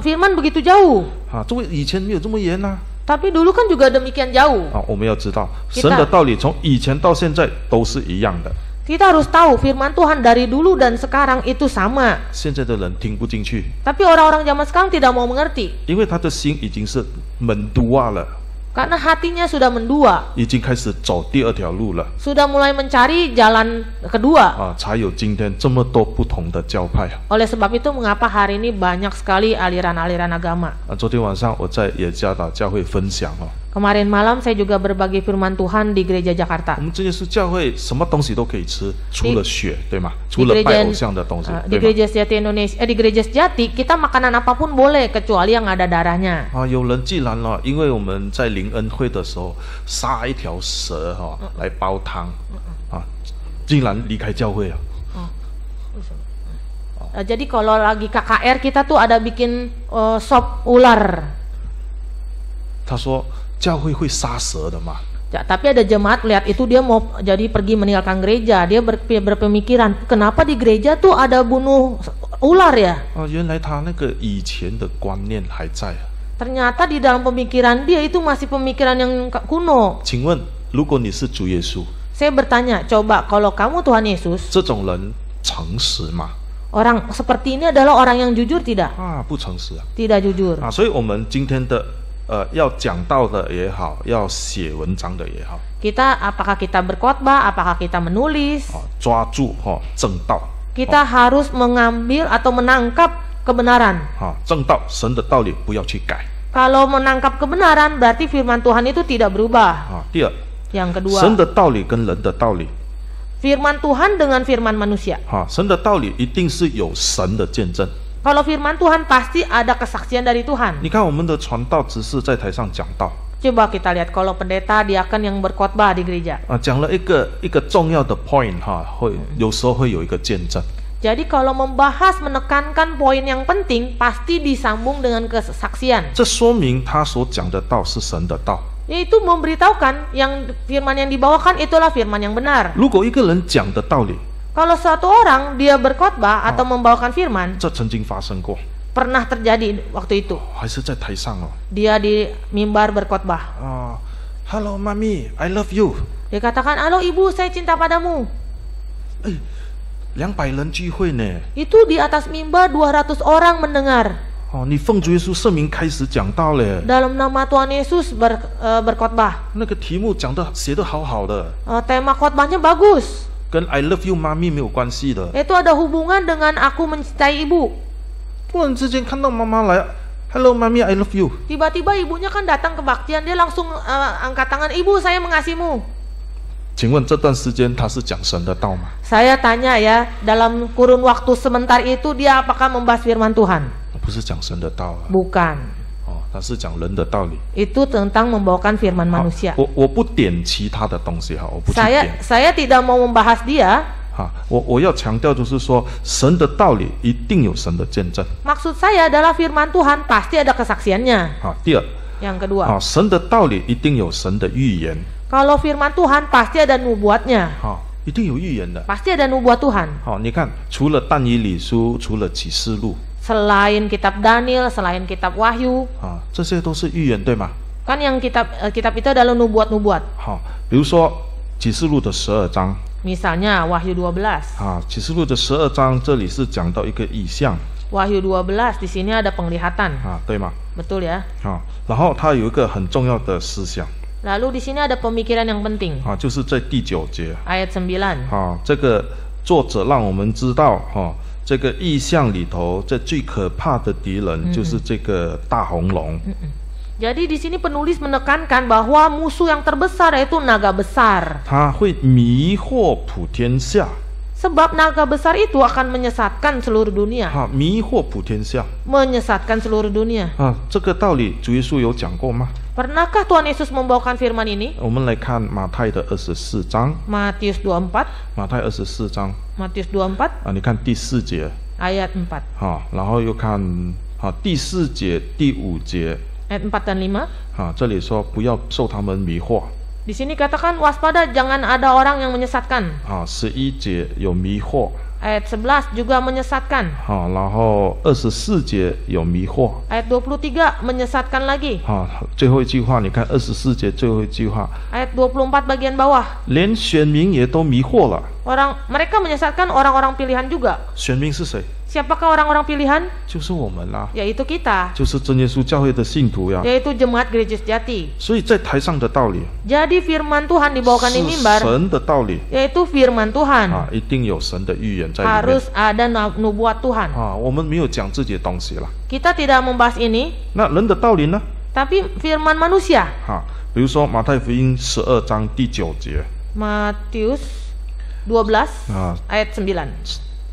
Firman begitu jauh. 这位以前没有这么严呐。 Tapi dulu kan juga demikian jauh. 我们要知道，神的道理从以前到现在都是一样的。 Kita harus tahu firman Tuhan dari dulu dan sekarang itu sama. 现在的人听不进去， Tapi orang-orang zaman sekarang tidak mau mengerti. 因为他的心已经是mendua了， Karena hatinya sudah mendua. 已经开始走第二条路了。 Sudah mulai mencari jalan kedua. 才有今天这么多不同的教派。 Oleh sebab itu mengapa hari ini banyak sekali aliran-aliran agama. 昨天晚上我在耶加达教会分享Kemarin malam saya juga berbagi firman Tuhan di gereja Jakarta. 我们这件事教会什么东西都可以吃，除了血，对吗？除了拜偶像的东西， di 对吗？ gereja Sejati Indonesia, di gereja Sejati kita makanan apapun boleh kecuali yang ada darahnya. 有人既然因为我们在灵恩会的时候杀一条蛇来煲汤竟然离开教会了。 Jadi kalau lagi KKR kita tuh ada bikin sop ular. 他说教会会杀蛇的嘛？ Tapi ada jemaat lihat itu dia mau jadi pergi meninggalkan gereja. Dia berpemikiran, kenapa di gereja tuh ada bunuh ular ya? 原来他那个以前的观念还在。 Ternyata di dalam pemikiran dia itu masih pemikiran yang kuno. 请问，如果你是主耶稣， Saya bertanya, coba kalau kamu Tuhan Yesus, 这种人诚实吗？ orang seperti ini adalah orang yang jujur tidak? 不诚实啊。 Tidak jujur. 所以我们今天的要讲道的也好，要写文章的也好， Apakah kita berkhotbah, apakah kita menulis, 抓住正道。 kita harus mengambil atau menangkap kebenaran. 正道，神的道理不要去改。 Kalau menangkap kebenaran berarti firman Tuhan itu tidak berubah. 第二， Yang kedua, 神的道理跟人的道理， firman Tuhan dengan firman manusia. 神的道理一定是有神的见证。 Kalau firman Tuhan pasti ada kesaksian dari Tuhan. 你看我们的传道只是在台上讲道， Coba kita lihat kalau pendeta diaken yang berkhotbah di gereja. 讲了一个重要的 point 哈，有时候会有一个见证。 Jadi kalau membahas menekankan poin yang penting pasti disambung dengan kesaksian. 这说明他所讲的道是神的道。 Yaitu memberitahukan yang firman yang dibawakan itulah firman yang benar. 如果一个人讲的道理， Kalau suatu orang dia berkhotbah atau membawakan firman, 这曾经发生过， pernah terjadi waktu itu. 还是在台上哦。 Dia di mimbar berkhotbah. 啊 ，Hello, mommy, I love you。 Dia katakan, "Halo ibu, saya cinta padamu." 200人聚会呢。 Itu di atas mimbar 200 orang mendengar. 哦，你奉主耶稣圣名开始讲道嘞。 Dalam nama Tuhan Yesus berkhotbah. 那个题目写得好好的， Tema khotbahnya bagus. 跟 I love you, mommy 没有关系的。 Itu ada hubungan dengan aku mencintai ibu. 突然之间看到妈妈来 ，Hello, mommy, I love you。 Tiba-tiba ibunya kan datang ke baktian, dia langsung angkat tangan, "Ibu, saya mengasihimu." 请问这段时间他是讲神的道吗？ Saya tanya ya, dalam kurun waktu sebentar itu dia apakah membahas firman Tuhan? 不是讲神的道啊， Bukan. 哦，他是讲人的道理。 Itu tentang membawakan firman 好 manusia. 我不点其他的东西哈，我不去点。 Saya tidak mau membahas dia. 哈，我要强调就是说，神的道理一定有神的见证。 Maksud saya adalah firman Tuhan pasti ada kesaksiannya. 好，第二， Yang kedua, 啊，神的道理一定有神的预言。 kalau firman Tuhan pasti ada nubuatnya. 好，一定有预言的。 Pasti ada nubuat Tuhan. 好，你看，除了但以理书，除了启示录， Selain kitab Daniel, selain kitab Wahyu, 啊，这些都是预言，对吗？ kan yang kitab itu adalah nubuat-nubuat. 好，比如说启示录的12章， Misalnya Wahyu 12. 啊，启示录的12章这里是讲到一个意象， Wahyu 12 di sini ada penglihatan. 啊，对吗？ Betul ya? 啊，然后它有一个很重要的思想， Lalu di sini ada pemikiran yang penting. 啊，就是在第9节， Ayat 9. 啊，这个作者让我们知道，哈、这个意象里头，这最可怕的敌人就是这个大红龙。 Jadi di sini penulis menekankan bahwa musuh yang terbesar yaitu naga besar. 它会迷惑普天下， Sebab naga besar itu akan menyesatkan seluruh dunia. 哈、迷惑普天下。 Menyesatkan seluruh dunia. 啊，这个道理主耶稣有讲过吗？ Pernahkah Tuhan Yesus membawakan firman ini? 我们来看马太的24章， Matius 24. 马太24章 Matius 24啊，你看第4节， ayat 4. 哈、然后又看第4节、第5节， Ayat 4 dan 5. 这里说不要受他们迷惑， Di sini katakan waspada jangan ada orang yang menyesatkan. 11节有迷惑， Ayat 11 juga menyesatkan. 然后24节有迷惑， Ayat 23 menyesatkan lagi. 最后一句话，你看24节最后一句话， Ayat 24 bagian bawah. 连选民也都迷惑了。 Mereka menyesatkan orang-orang pilihan juga. 选民是谁？ Siapakah orang-orang pilihan? 就是我们啦， Yaitu kita. 就是真耶稣教会的信徒呀。 Yaitu jemaat gereja sejati. 所以在台上的道理， Jadi firman Tuhan dibawakan di 是 mimbar 神的道理 yaitu firman Tuhan. 一定有神的预言在里面。 Harus ada nubuat Tuhan. 我们没有讲自己的东西了。 Kita tidak membahas ini, 那人的道理呢？ tapi firman manusia. 比如说马太福音12章第9节， Matius 12 ayat 9.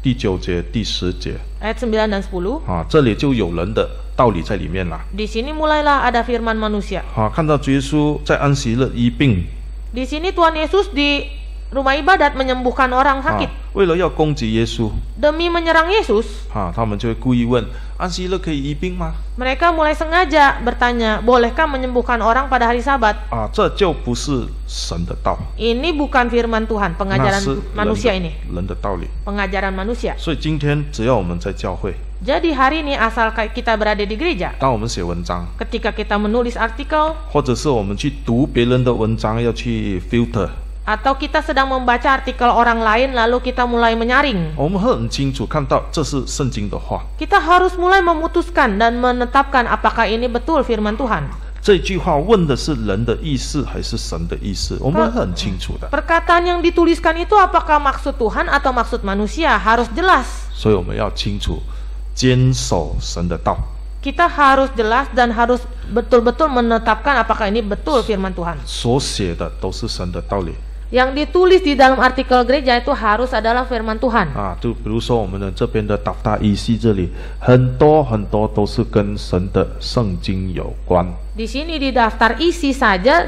第9节、第10节， Ayat 9 dan 10. 这里就有人的道理在里面了。 Di sini mulailah ada firman manusia. 看到主耶稣在安息日医病， Di sini Tuhan Yesus di rumah ibadat menyembuhkan orang sakit. 为了要攻击耶稣， Demi menyerang Yesus, 他们就会故意问：安息日可以医病吗？ mereka mulai sengaja bertanya, bolehkah menyembuhkan orang pada hari Sabat? 这就不是神的道， Ini bukan firman Tuhan, 那 pengajaran 是 manusia ini, 人的道理。 pengajaran manusia. 所以今天只要我们在教会， Jadi hari ini asal kita berada di gereja, 当我们写文章， ketika kita menulis artikel 或者是我们去读别人的文章，要去 filter， atau kita sedang membaca artikel orang lain lalu kita mulai menyaring, 我们会很清楚看到这是圣经的话。 kita harus mulai memutuskan dan menetapkan apakah ini betul firman Tuhan. 这句话问的是人的意思还是神的意思，我们很清楚的。 Perkataan yang dituliskan itu apakah maksud Tuhan atau maksud manusia, harus jelas. 所以我们要清楚，坚守神的道。 Kita harus jelas dan harus betul-betul menetapkan apakah ini betul firman Tuhan. 所写的都是神的道理， Yang ditulis di dalam artikel gereja itu harus adalah firman Tuhan. 啊，就比如说我们的这边的 daftar isi 这里，很多都是跟神的圣经有关。 Di sini di daftar isi saja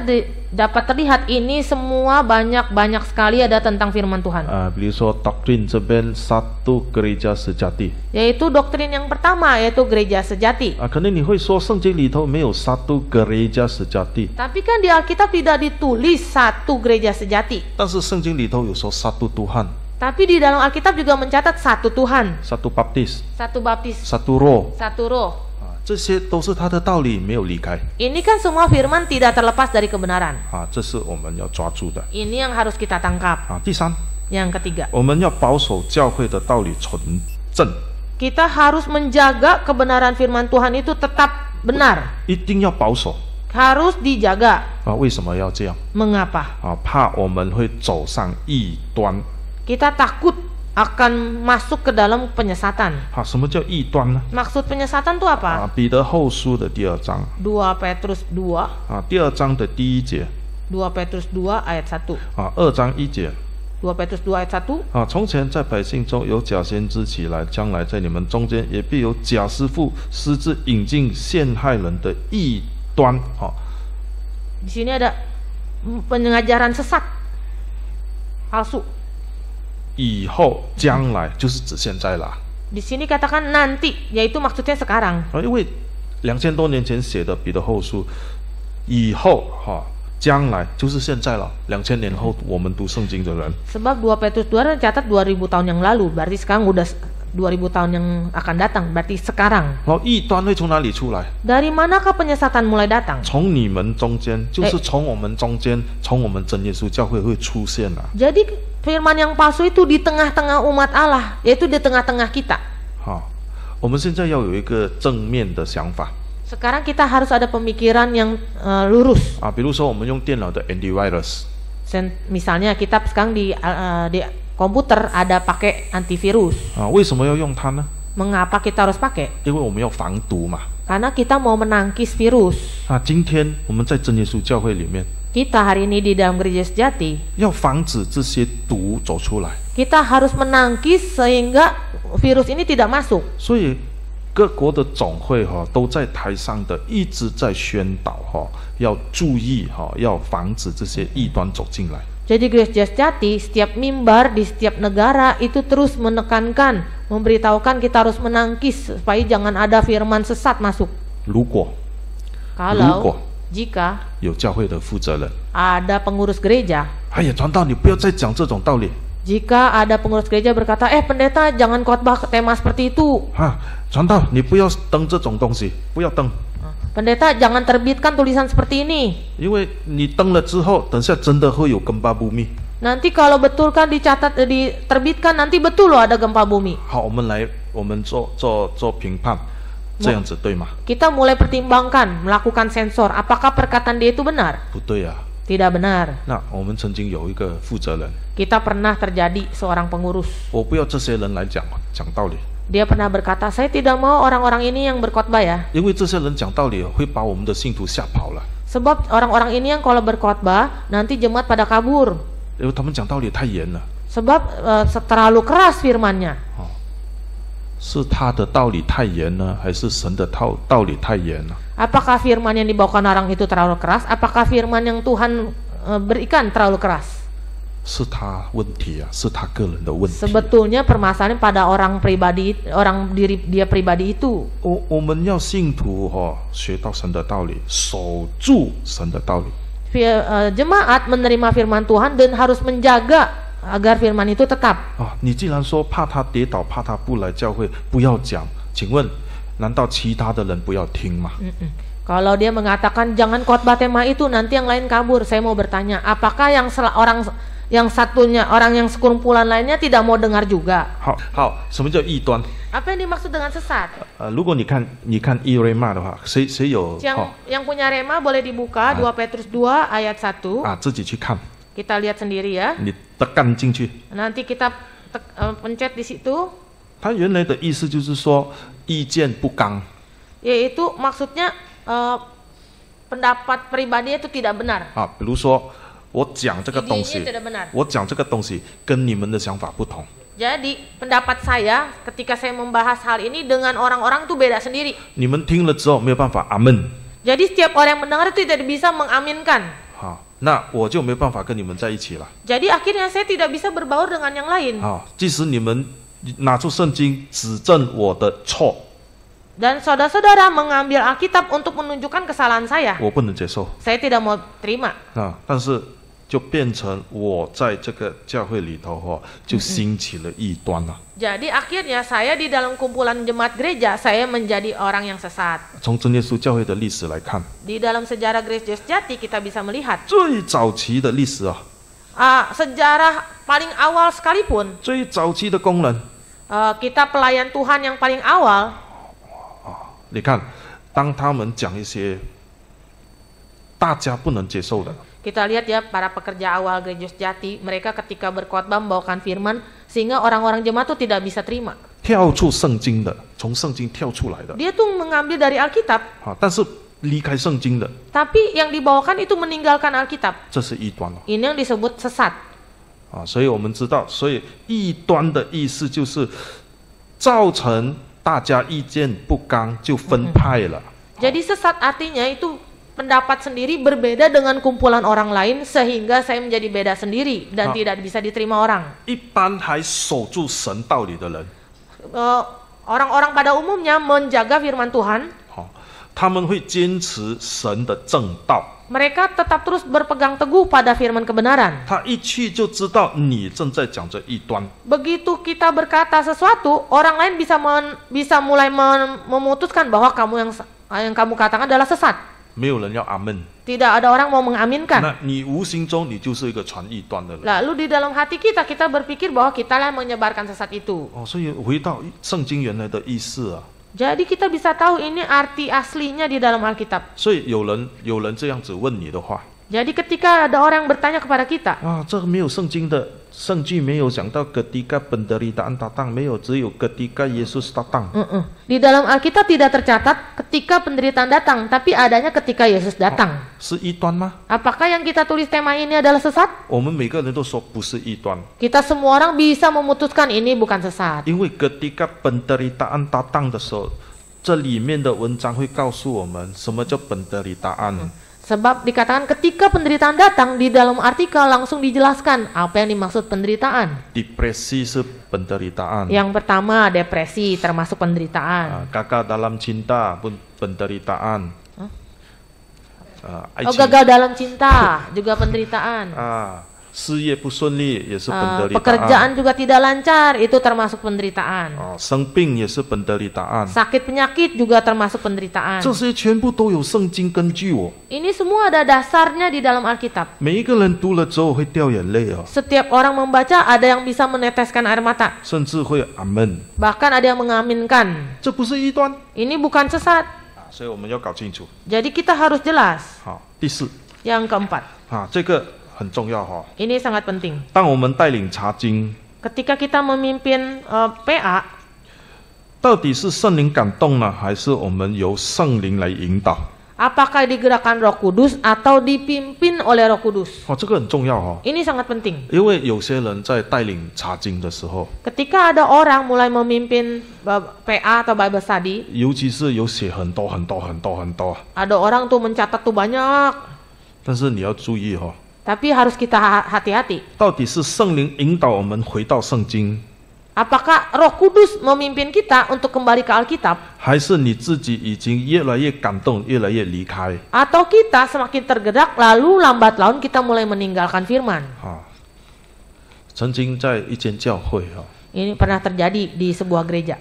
dapat terlihat ini semua banyak sekali ada tentang firman Tuhan. 比如说 doctrine 这边 satu gereja sejati。 Yaitu doktrin yang pertama yaitu gereja sejati. 可能你会说圣经里头没有 satu gereja sejati， Tapi kan di Alkitab tidak ditulis satu gereja sejati. 但是圣经里头有说 satu Tuhan， Tapi di dalam Alkitab juga mencatat satu Tuhan, satu baptis， satu baptis, satu roh， satu roh. 这些都是他的道理，没有离开。 Ini kan semua firman tidak terlepas dari kebenaran. 这是我们要抓住的。 Ini yang harus kita tangkap. 第三， Yang ketiga, 我们要保守教会的道理纯正， kita harus menjaga kebenaran firman Tuhan itu tetap benar, 一定要保守。 harus dijaga. 为什么要这样？ Mengapa? 怕我们会走上异端。 Kita takut akan masuk ke dalam penyesatan. 什么叫异端呢？ Maksud penyesatan itu apa? 彼得后书的第2章。 2 Petrus 2. 第2章的第1节。 2 Petrus 2 ayat 1. 2章1节。 2 Petrus 2 ayat 1. 从前在百姓中有假先知起来，将来在你们中间也必有假师傅、私自引进陷害人的异端。 Di sini ada pengajaran sesat, palsu. 以后将来就是指现在啦。 Di sini katakan nanti, yaitu maksudnya sekarang. 因为2000多年前写的彼得后书，以后将来就是现在了。2000年后我们读圣经的人， Sebab 2 Petrus 2 mencatat 2000 tahun yang lalu, berarti sekarang udah 2000 tahun yang akan datang, berarti sekarang. 异端会从哪里出来？ Dari manakah penyesatan mulai datang? 从你们中间，就是从我们中间，从我们真耶稣教会会出现啊。 Jadi firman yang palsu itu di tengah-tengah umat Allah, yaitu di tengah-tengah kita. 我们现在要有一个正面的想法。 Sekarang kita harus ada pemikiran yang lurus. 比如说我们用电脑的 antivirus。 Misalnya kita sekarang di komputer ada pakai antivirus. 为什么要用它呢？ Mengapa kita harus pakai? 因为我们要防毒嘛。 Karena kita mau menangkis virus. 今天我们在真耶稣教会里面， Kita hari ini di dalam gereja sejati, 要防止这些毒走出来。 kita harus menangkis sehingga virus ini tidak masuk. 所以各国的总会都在台上的一直在宣导要注意要防止这些异端走进来。 Jadi gereja sejati, setiap mimbar di setiap negara itu terus menekankan, memberitahukan kita harus menangkis supaya jangan ada firman sesat masuk. 如果 Kalau jika 有教会的负责人， ada pengurus gereja, 传道你不要再讲这种道理。 jika ada pengurus gereja berkata, pendeta jangan khotbah tema seperti itu. 传道你不要登这种东西，不要登。 Pendeta jangan terbitkan tulisan seperti ini. 因为你登了之后，等下真的会有根巴不密。 Nanti kalau betul kan dicatat, diterbitkan nanti betul loh ada gempa bumi. 好，我们做评判，这样子对吗？ Kita mulai pertimbangkan, melakukan sensor, apakah perkataan dia itu benar? 不对啊。 Tidak benar. 那我们曾经有一个负责人， Kita pernah terjadi seorang pengurus. 我不要这些人来讲道理。 Dia pernah berkata, saya tidak mau orang-orang ini yang berkhotbah ya. 因为这些人讲道理会把我们的信徒吓跑了。 Sebab orang-orang ini yang kalau berkhotbah nanti jemaat pada kabur. 因为他们讲道理太严了。 Sebab terlalu keras firmannya. 是他的道理太严呢，还是神的道理太严呢？ Apakah firman yang dibawakan orang itu terlalu keras? Apakah firman yang Tuhan berikan terlalu keras? 是他问题啊，是他个人的问题。 Sebetulnya permasalahan pada orang pribadi, orang diri dia pribadi itu. 我们要信徒学到神的道理，守住神的道理。 Jemaat menerima firman Tuhan dan harus menjaga agar firman itu tetap. 你既然说怕他跌倒，怕他不来教会，不要讲，请问，难道其他的人不要听吗？ Kalau dia mengatakan jangan khotbah tema itu nanti yang lain kabur, saya mau bertanya, apakah yang satunya orang yang sekumpulan lainnya tidak mau dengar juga? 好，什么叫异端？ Apa yang dimaksud dengan sesat? 如果你看伊瑞玛的话，谁有？ Yang punya rema boleh dibuka 2 Petrus 2 ayat 1. 自己去看。 Kita lihat sendiri ya. 你tekan进去。 Nanti kita pencet di situ. 他原来的意思就是说意见不刚。 Yaitu maksudnya pendapat pribadi itu tidak benar. 比如说我讲这个东 Idenya 西， tidak benar. 我讲这个东西跟你们的想法不同。 Jadi pendapat saya ketika saya membahas hal ini dengan orang-orang tuh beda sendiri. 你们听了之后没有办法阿门， Jadi setiap orang yang mendengar itu tidak bisa mengaminkan. 好，那我就没办法跟你们在一起了。 Jadi akhirnya saya tidak bisa berbaur dengan yang lain. 好，即使你们拿出圣经指正我的错， Dan saudara-saudara mengambil Alkitab untuk menunjukkan kesalahan saya. 我不能接受 Saya tidak mau terima. 啊。但是就变成我在这个教会里头就兴起了异端了。 Jadi akhirnya saya di dalam kumpulan jemaat gereja, saya menjadi orang yang sesat. 从真耶稣教会的历史来看， Di dalam sejarah Gereja Sejati kita bisa melihat 最早期的历史啊， sejarah paling awal sekalipun 最早期的工人， kita pelayan Tuhan yang paling awal. 你看，当他们讲一些大家不能接受的， Kita lihat ya para pekerja awal Gereja Sejati, mereka ketika berkhotbah membawakan firman sehingga orang-orang jemaat itu tidak bisa terima. 跳出圣经的，从圣经跳出来的 Dia tuh mengambil dari Alkitab, 啊，但是离开圣经的， tapi yang dibawakan itu meninggalkan Alkitab. 这是异端了 Ini yang disebut sesat. 啊。所以我们知道，所以异端的意思就是造成大家意见不刚就分派了。 Jadi sesat artinya itu pendapat sendiri berbeda dengan kumpulan orang lain sehingga saya menjadi beda sendiri dan tidak bisa diterima orang. 一般还守住神道理的人， Orang-orang pada umumnya menjaga firman Tuhan, 好，他们会坚持神的正道。 mereka tetap terus berpegang teguh pada firman kebenaran. 他一去就知道你正在讲着异端， Begitu kita berkata sesuatu, orang lain bisa mulai memutuskan bahwa yang kamu katakan adalah sesat. 没有人要阿门。 Tidak ada orang mau mengaminkan. 那你无形中你就是一个传异端的人。 Lalu di dalam hati kita berpikir bahwa kita lah menyebarkan sesat itu. 哦，所以回到圣经原来的意思啊。 Jadi kita bisa tahu ini arti aslinya di dalam Alkitab. 所以有人这样子问你的话， Jadi ketika ada orang yang bertanya kepada kita, 啊，这个没有圣经的圣句没有讲到 ketika penderitaan datang， 没有，只有 ketika Yesus datang。 di dalam Alkitab tidak tercatat ketika penderitaan datang, tapi adanya ketika Yesus datang. 是异端吗？ Apakah yang kita tulis tema ini adalah sesat? 我们每个人都说不是异端， Kita semua orang bisa memutuskan ini bukan sesat. 因为 ketika penderitaan datang 的时候，这里面的文章会告诉我们什么叫 penderitaan。 Sebab dikatakan ketika penderitaan datang, di dalam artikel langsung dijelaskan apa yang dimaksud penderitaan. Depresi 是 penderitaan。 Yang pertama depresi termasuk penderitaan. gagal dalam cinta pun penderitaan。 爱 Oh, 情 gagal dalam cinta juga penderitaan. 事业不顺利也是 penderitaan。 Pekerjaan juga tidak lancar, itu termasuk penderitaan. 生病也是 penderitaan。 Sakit penyakit juga termasuk penderitaan. 这些全部都有圣经根据哦。 Ini semua ada dasarnya di dalam Alkitab. 每一个人读了之后会掉眼泪哦， Setiap orang membaca ada yang bisa meneteskan air mata. 甚至会阿门。 Bahkan ada yang mengaminkan. 这不是异端， Ini bukan sesat. 所以我们要搞清楚。 Jadi kita harus jelas. 好，第四 Yang keempat, 这个很重要哈。 ini sangat penting. 当我们带领查经， Ketika kita memimpin PA, 到底是圣灵感动呢，还是我们由圣灵来引导？ apakah digerakkan Roh Kudus atau dipimpin oleh Roh Kudus? 这个很重要哈。 Ini sangat penting. 因为有些人在带领查经的时候， Ketika ada orang mulai memimpin PA atau Bible Study, 尤其是有写很多， ada orang tuh mencatat tuh banyak, 但是你要注意哈， tapi harus kita hati-hati. 到底是圣灵引导我们回到圣经， Apakah Roh Kudus memimpin kita untuk kembali ke Alkitab, 还是你自己已经越来越感动，越来越离开？ atau kita semakin tergerak lalu lambat laun kita mulai meninggalkan firman? 曾经在一间教会Ini pernah terjadi di sebuah gereja.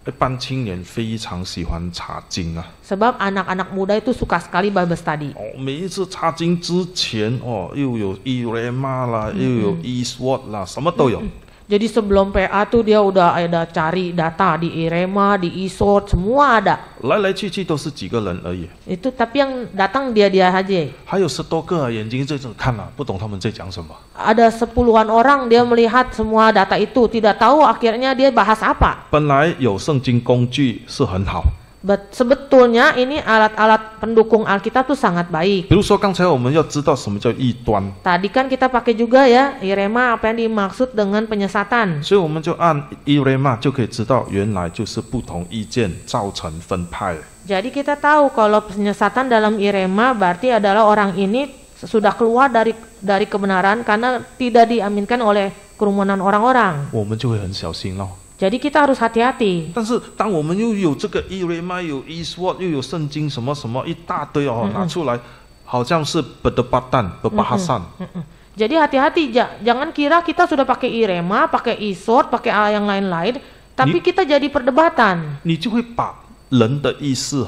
一般青年非常喜欢查经啊。 Sebab anak-anak muda itu suka sekali Bible Study. 每一次查经之前又有irema啦，又有 eSWOT 啦，什么都有。 Jadi sebelum PA tuh dia udah ada cari data di IREMA, di ISOT, semua ada. 来来去去都是几个人而已， Itu tapi yang datang dia aja. 还有10多个眼睛在这看了，不懂他们在讲什么。 Ada 10-an orang dia melihat semua data itu, tidak tahu akhirnya dia bahas apa. 本来有圣经工具是很好， Sebetulnya ini alat-alat pendukung Alkitab tuh sangat baik. 比如说刚才我们要知道什么叫异端， Tadi kan kita pakai juga ya irema apa yang dimaksud dengan penyesatan. 所以我们就按伊雷玛就可以知道，原来就是不同意见造成分派。 Jadi kita tahu kalau penyesatan dalam irema berarti adalah orang ini sudah keluar dari kebenaran karena tidak diaminkan oleh kerumunan orang-orang. 我们就会很小心咯。 Jadi kita harus hati-hati. 但是当我们又有这个伊雷玛，有 Eastward， 又有圣经什么什么一大堆哦，拿出来，好像是 berbahasan。 Jadi hati-hati, jangan kira kita sudah pakai irema, pakai isot, pakai yang lain-lain, tapi kita jadi perdebatan. 你就会把人的意思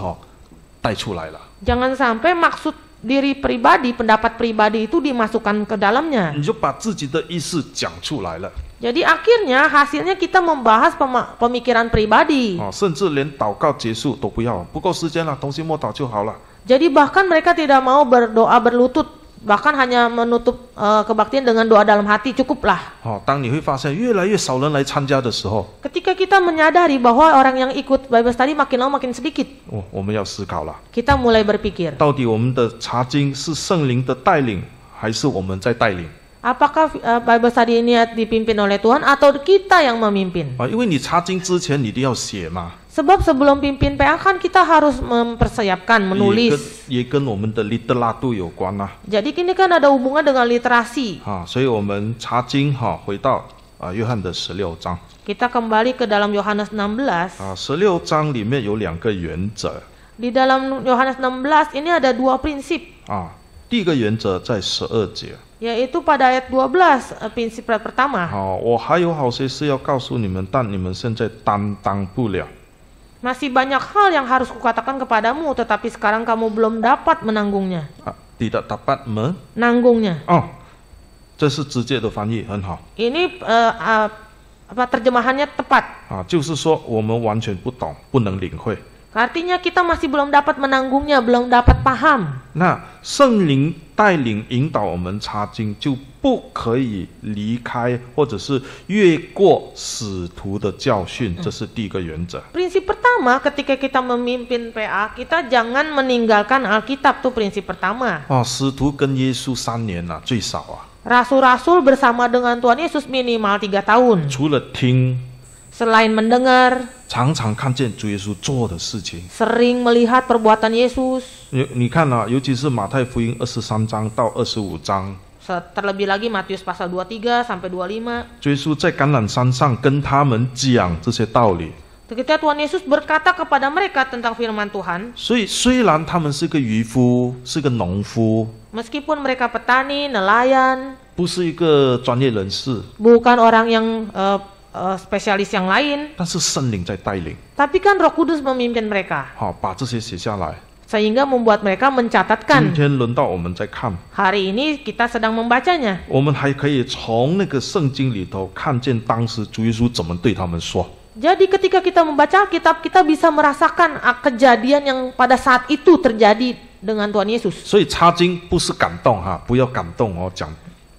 带出来了。 Jangan sampai maksud diri pribadi, pendapat pribadi itu dimasukkan ke dalamnya. 你就把自己的意思讲出来了。 Jadi akhirnya hasilnya kita membahas pemikiran pribadi. 甚至连祷告结束都不要，不够时间了，同心默祷就好了。 Jadi bahkan mereka tidak mau berdoa berlutut, bahkan hanya menutup kebaktian dengan doa dalam hati, cukuplah. 当你会发现越来越少人来参加的时候， Ketika kita menyadari bahwa orang yang ikut Bible study makin lama makin sedikit, 我们要思考了， kita mulai berpikir, 到底我们的查经是圣灵的带领，还是我们在带领？ apakah Bible study ini dipimpin oleh Tuhan atau kita yang memimpin? 因为你查经之前你一定要写嘛， Sebab sebelum pimpin PA kan kita harus mempersiapkan, menulis. 也跟我们的 literatur 有关啊。 Jadi ini kan ada hubungan dengan literasi. 所以我们查经回到约翰的16章。 Kita kembali ke dalam Yohanes 16. 16章里面有2个原则。 Di dalam Yohanes 16 ini ada 2 prinsip. 第一个原则在12节。 Yaitu pada ayat 12, prinsip pertama. 我还有好些事要告诉你们，但你们现在担当不了。 Masih banyak hal yang harus kukatakan kepadamu, tetapi sekarang kamu belum dapat menanggungnya. Tidak dapat menanggungnya. 这是直接的翻译，很好。 Ini terjemahannya tepat. 就是说我们完全不懂，不能领会。 Artinya kita masih belum dapat menanggungnya, belum dapat paham. 那圣灵带领引导我们查经，就不可以离开或者是越过使徒的教训，这是第一个原则。 Prinsip pertama ketika kita memimpin PA, kita jangan meninggalkan Alkitab, tuh prinsip pertama. 使徒跟耶稣3年最少啊。 Rasul-rasul bersama dengan Tuhan Yesus minimal 3 tahun. 除了听， Selain mendengar, 常常看见主耶稣做的事情， sering melihat perbuatan Yesus. 你看尤其是马太福音23章到25章， Terlebih lagi Matius pasal 23 sampai 25. 主耶稣在橄榄山上跟他们讲这些道理。 Ketika Tuhan Yesus berkata kepada mereka tentang firman Tuhan, 所以虽然他们是个渔夫，是个农夫， meskipun mereka petani, nelayan, 不是一个专业人士， bukan orang yang spesialis yang lain, 但是圣灵在带领， tapi kan Roh Kudus memimpin mereka, 把这些写下来。 sehingga membuat mereka 今 mencatatkan. 天轮到我们在看， Hari ini kita sedang membacanya. 我们还可以从那个圣经里头看见当时主耶稣怎么对他们说。 Jadi ketika kita membaca Alkitab, kita bisa merasakan kejadian yang pada saat itu terjadi dengan Tuhan Yesus. 所以查经不是感动不要感动讲。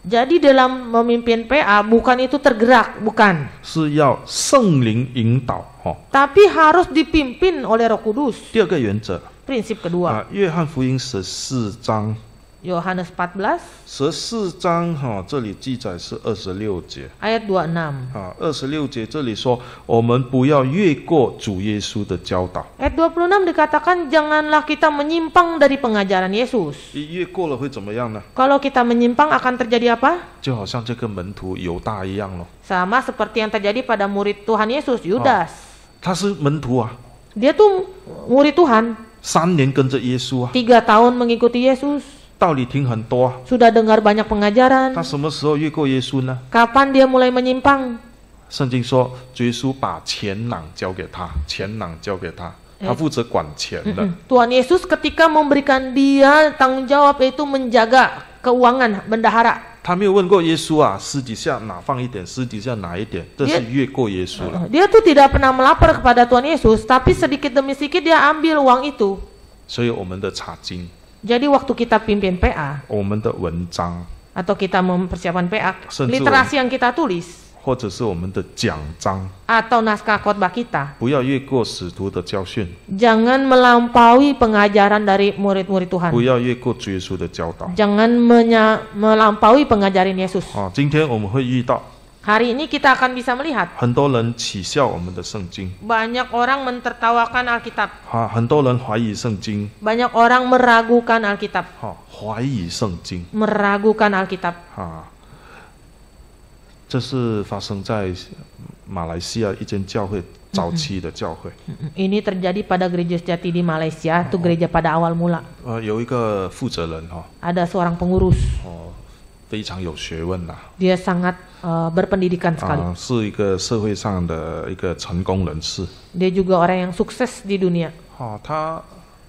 Jadi dalam memimpin PA bukan itu tergerak, bukan. 是要圣灵引导 Tapi harus dipimpin oleh Roh Kudus. 第二个原则 Prinsip kedua. 约翰福音14章 Yohanes 14 14章这里记载是26节 ayat 26. 26节这里说我们不要越过主耶稣的教导。 Ayat 26 dikatakan janganlah kita menyimpang dari pengajaran Yesus. 越过了会怎么样呢？ Kalau kita menyimpang akan terjadi apa? 就好像这个门徒犹大一样咯。 Sama seperti yang terjadi pada murid Tuhan Yesus, Yudas. 他是门徒Dia tuh murid Tuhan, 3年跟着耶稣 3 tahun mengikuti Yesus. 道理听很多 Sudah dengar banyak pengajaran. 他什么时候越过耶稣呢？ Kapan dia mulai menyimpang? 圣经说主耶稣把钱囊交给他，钱囊交给他，他负责管钱的。 Tuhan Yesus ketika memberikan dia tanggung jawab itu menjaga keuangan bendahara. 他没有问过耶稣私底下哪放一点，私底下哪一点，这是越过耶稣了。 Dia tuh tidak pernah melapor kepada Tuhan Yesus, tapi sedikit demi sedikit dia ambil uang itu. 所以我们的查经， Jadi waktu kita pimpin PA 我们的文章， atau kita mempersiapkan PA, Sentuh. literasi yang kita tulis, 或者是我们的讲章， atau naskah khotbah kita, 不要越过使徒的教训， jangan melampaui pengajaran dari murid-murid Tuhan. 不要越过主耶稣的教导。 Jangan melampaui pengajaran Yesus. 今天我们会遇到 Hari ini kita akan bisa melihat 很多人取笑我们的圣经， banyak orang mentertawakan Alkitab, 很多人怀疑圣经， banyak orang meragukan Alkitab, 怀疑圣经， meragukan Alkitab. 这是发生在马来西亚一间教会早期的教会。 Ini terjadi pada gereja sejati di Malaysia, itu gereja pada awal mula. 有一个负责人 Ada seorang pengurus, 非常有学问呐， dia sangat berpendidikan sekali. 是一个社会上的一个成功人士。 Dia juga orang yang sukses di dunia. 他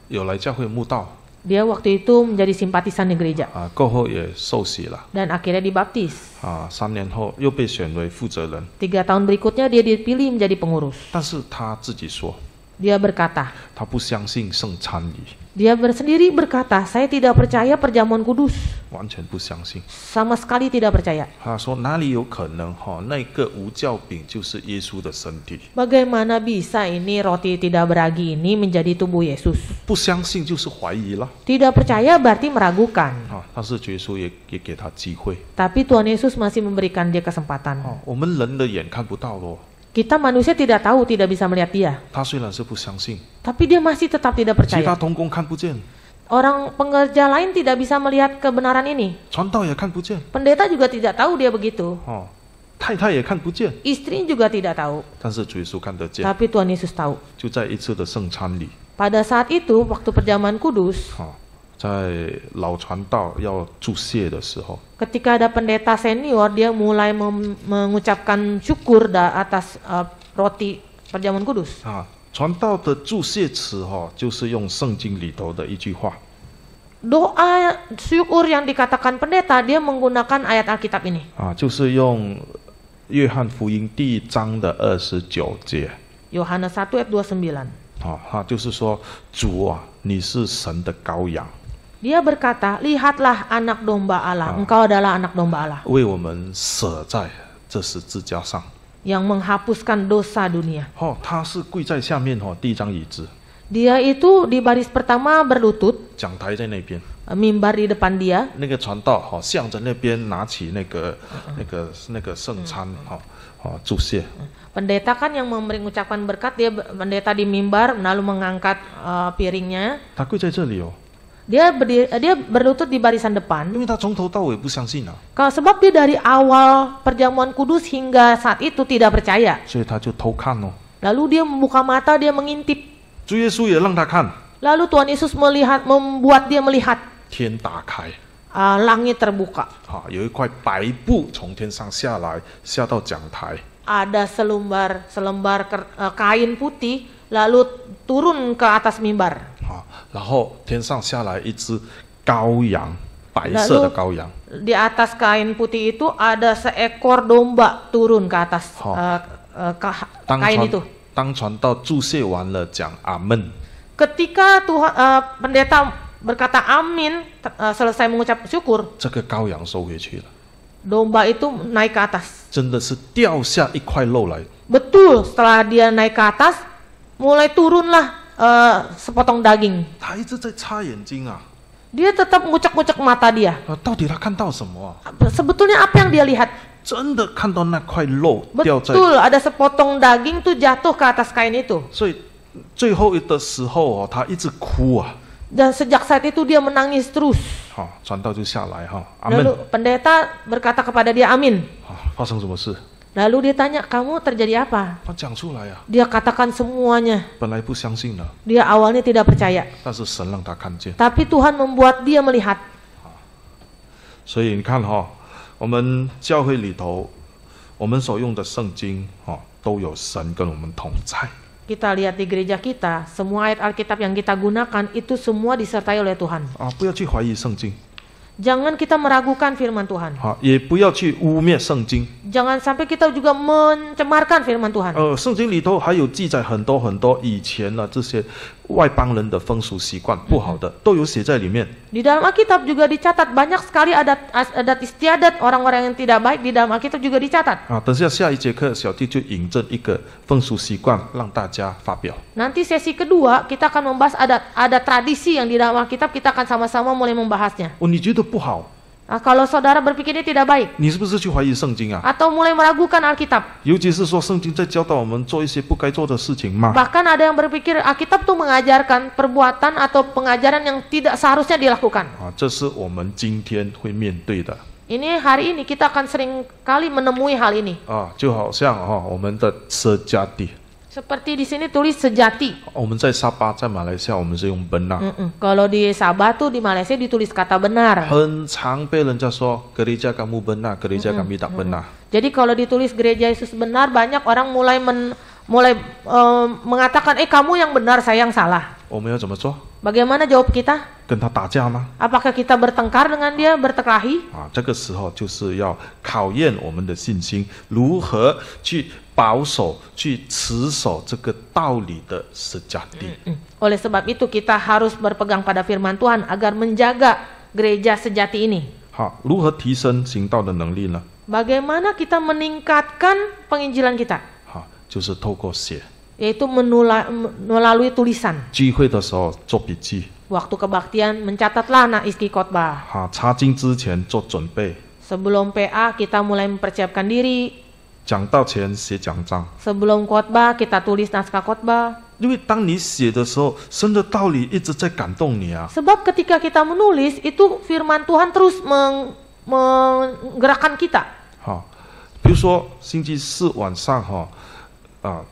有来教会慕道， Dia waktu itu menjadi simpatisan di gereja 过后也受洗了， dan akhirnya dibaptis. 3年后又被选为负责人， 3 tahun berikutnya dia dipilih menjadi pengurus. 但是他自己说， Dia berkata, 他不相信圣餐礼， dia sendiri berkata, saya tidak percaya perjamuan kudus. 完全不相信。 Sama sekali tidak percaya. 他说哪里有可能那个无酵饼就是耶稣的身体？ Bagaimana bisa ini roti tidak beragi ini menjadi tubuh Yesus? 不相信就是怀疑了。 Tidak percaya berarti meragukan. 但是耶稣也给他机会。 Tapi Tuhan Yesus masih memberikan dia kesempatan. 我们人的眼看不到咯。 Kita manusia tidak tahu, tidak bisa melihat dia. 他虽然是不相信， Tapi dia masih tetap tidak 其他 percaya. 同工看不见， Orang pengerja lain tidak bisa melihat kebenaran ini. 传道也看不见， Pendeta juga tidak tahu dia begitu. 太太也看不见， Istri juga tidak tahu. 但是主耶稣看得见。 Tapi Tuhan Yesus tahu. 就在一次的圣餐礼， Pada saat itu, waktu perjamuan kudus, 在老传道要注谢的时候， ketika ada pendeta senior, dia mulai mengucapkan syukur atas roti perjamuan kudus. 传道的注谢词就是用圣经里头的一句话， Doa syukur yang dikatakan pendeta, dia menggunakan ayat Alkitab ini. 就是用约翰福音第1章的29节， Yohanes 1 ayat 29. 就是说主啊，你是神的羔羊， Dia berkata, lihatlah anak domba Allah, engkau adalah anak domba Allah, 为我们舍在这十字架上。 yang menghapuskan dosa dunia. 他是跪在下面第1张椅子， Dia itu di baris pertama berlutut, 讲台在那边， mimbar di depan dia. 那个传道向着那边拿起那个圣餐注谢。 Pendeta kan yang mengucapkan berkat, pendeta di mimbar lalu mengangkat piringnya. 他跪在这里 Dia berlutut di barisan depan. 因为他从头到尾不相信啊， Sebab dia dari awal perjamuan kudus hingga saat itu tidak percaya. 所以他就偷看。 Lalu dia membuka mata, dia mengintip. 主耶稣也让他看， Lalu Tuhan Yesus membuat dia melihat 天打开， langit terbuka. 有一块白布从天上下来，下到讲台。 Ada selembar kain putih lalu turun ke atas mimbar. 然后天上下来一只羔羊，白色的羔羊。 Di atas kain putih itu ada seekor domba turun ke atas kain itu. 当传道注谢完了，讲阿门。 Ketika pendeta berkata amin, selesai mengucap syukur, 这个羔羊收回去了， domba itu naik ke atas. 真的是掉下一块肉来。 Betul, setelah dia naik ke atas, mulai turunlah sepotong daging. 他一直在擦眼睛啊， Dia tetap ngucek-ngucek mata dia. 到底他看到什么啊？ Sebetulnya apa yang dia lihat? 真的看到那块肉掉在， Betul, ada sepotong daging tuh jatuh ke atas kain itu. 所以最后的时候他一直哭啊。 Dan sejak saat itu dia menangis terus. 传道就下来阿门。 Lalu pendeta berkata kepada dia amin. 发生什么事？ Lalu dia tanya, kamu terjadi apa? 他讲出来啊， Dia katakan semuanya. 本来不相信的， Dia awalnya tidak percaya. 但是神让他看见。 Tapi Tuhan membuat dia melihat. 所以你看我们教会里头，我们所用的圣经都有神跟我们同在。 Kita lihat di gereja kita, semua ayat Alkitab yang kita gunakan itu semua disertai oleh Tuhan. 不要去怀疑圣经， Jangan kita meragukan firman Tuhan. 也不要去污蔑圣经。 Jangan sampai kita juga mencemarkan firman Tuhan. 圣经里头还有记载很多以前这些外邦人的风俗习惯不好的，都有写在里面。 Di dalam Alkitab juga dicatat banyak sekali adat istiadat orang-orang yang tidak baik di dalam Alkitab juga dicatat. 啊，等下一节课，小弟就引证一个风俗习惯，让大家发表。 Nanti sesi kedua kita akan membahas ada tradisi yang di dalam Alkitab, kita akan sama-sama mulai membahasnya. 哦，你觉得不好， Nah, kalau saudara berpikir ini tidak baik 你是不是去怀疑圣经啊？ atau mulai meragukan Alkitab, 尤其是说圣经在教导我们做一些不该做的事情吗？ bahkan ada yang berpikir Alkitab tuh mengajarkan perbuatan atau pengajaran yang tidak seharusnya dilakukan. 啊，这是我们今天会面对的 Ini hari ini kita akan sering kali menemui hal ini. 啊，就好像我们的舍家地， Seperti di sini tulis sejati. 我们在沙巴，在马来西亚，我们是用benar， Kalau di Sabah tuh di Malaysia ditulis kata benar. 很常被人家说gereja kamu benar, gereja kami tak benar。 Jadi kalau ditulis gereja Yesus benar, banyak orang mulai mengatakan, kamu yang benar, saya yang salah. 我们要怎么做？ Bagaimana jawab kita? 跟他打架吗？ Apakah kita bertengkar dengan dia, berkelahi? 啊，这个时候就是要考验我们的信心，如何去保守、去持守这个道理的sejati。 Oleh sebab itu kita harus berpegang pada firman Tuhan agar menjaga gereja sejati ini. 好，如何提升行道的能力呢？ Bagaimana kita meningkatkan penginjilan kita? 好，就是透过写， Yaitu melalui tulisan. 聚会的时候做笔记， Waktu kebaktian mencatatlah isi khotbah. 好，查经之前做准备， Sebelum PA kita mulai mempersiapkan diri. 讲道前写讲章。 Sebelum khotbah kita tulis naskah khotbah. 因为当你写的时候，神的道理一直在感动你啊。 Sebab ketika kita menulis itu firman Tuhan terus menggerakkan kita. 好，比如说星期四晚上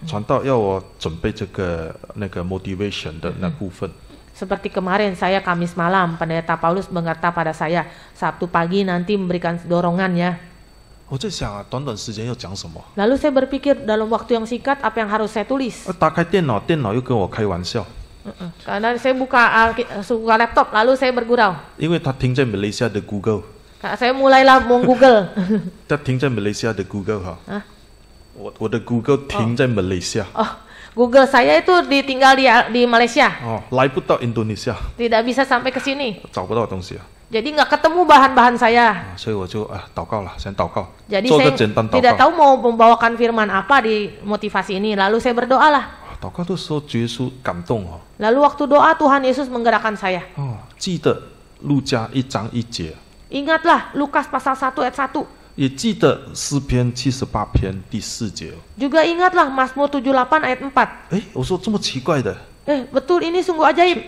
传道要我准备这个那个 motivation 的那部分。 Seperti kemarin saya Kamis malam, Pendeta Paulus berkata pada saya, Sabtu pagi nanti memberikan dorongan ya. 我在想啊，短短时间要讲什么？ Lalu saya berpikir dalam waktu yang singkat apa yang harus saya tulis. 打开电脑，电脑又跟我开玩笑， Karena saya buka laptop, lalu saya bergurau. 因为他听在马来西亚的 Google， Saya mulailah Google. 他听在马来西亚的 Google 哈。啊我的 Google 停在马来西亚， Google saya itu ditinggal di Malaysia, 来不到 Indonesia， tidak bisa sampai ke sini. 找不到东西啊， Jadi nggak ketemu bahan-bahan saya. 所以我就祷告了，先祷告， Jadi 做个 saya 简单祷 tidak 告。 tahu mau membawakan firman apa di motivasi ini. Lalu saya berdoalah. 祷告的时候，耶稣感动哦， Lalu waktu doa Tuhan Yesus menggerakkan saya. 记得路加1章1节， Ingatlah Lukas pasal 1 ayat 1. 也记得诗篇78篇第4节。 Juga ingatlah Mazmur 78 ayat 4. 哎，我说这么奇怪的， Betul ini sungguh ajaib.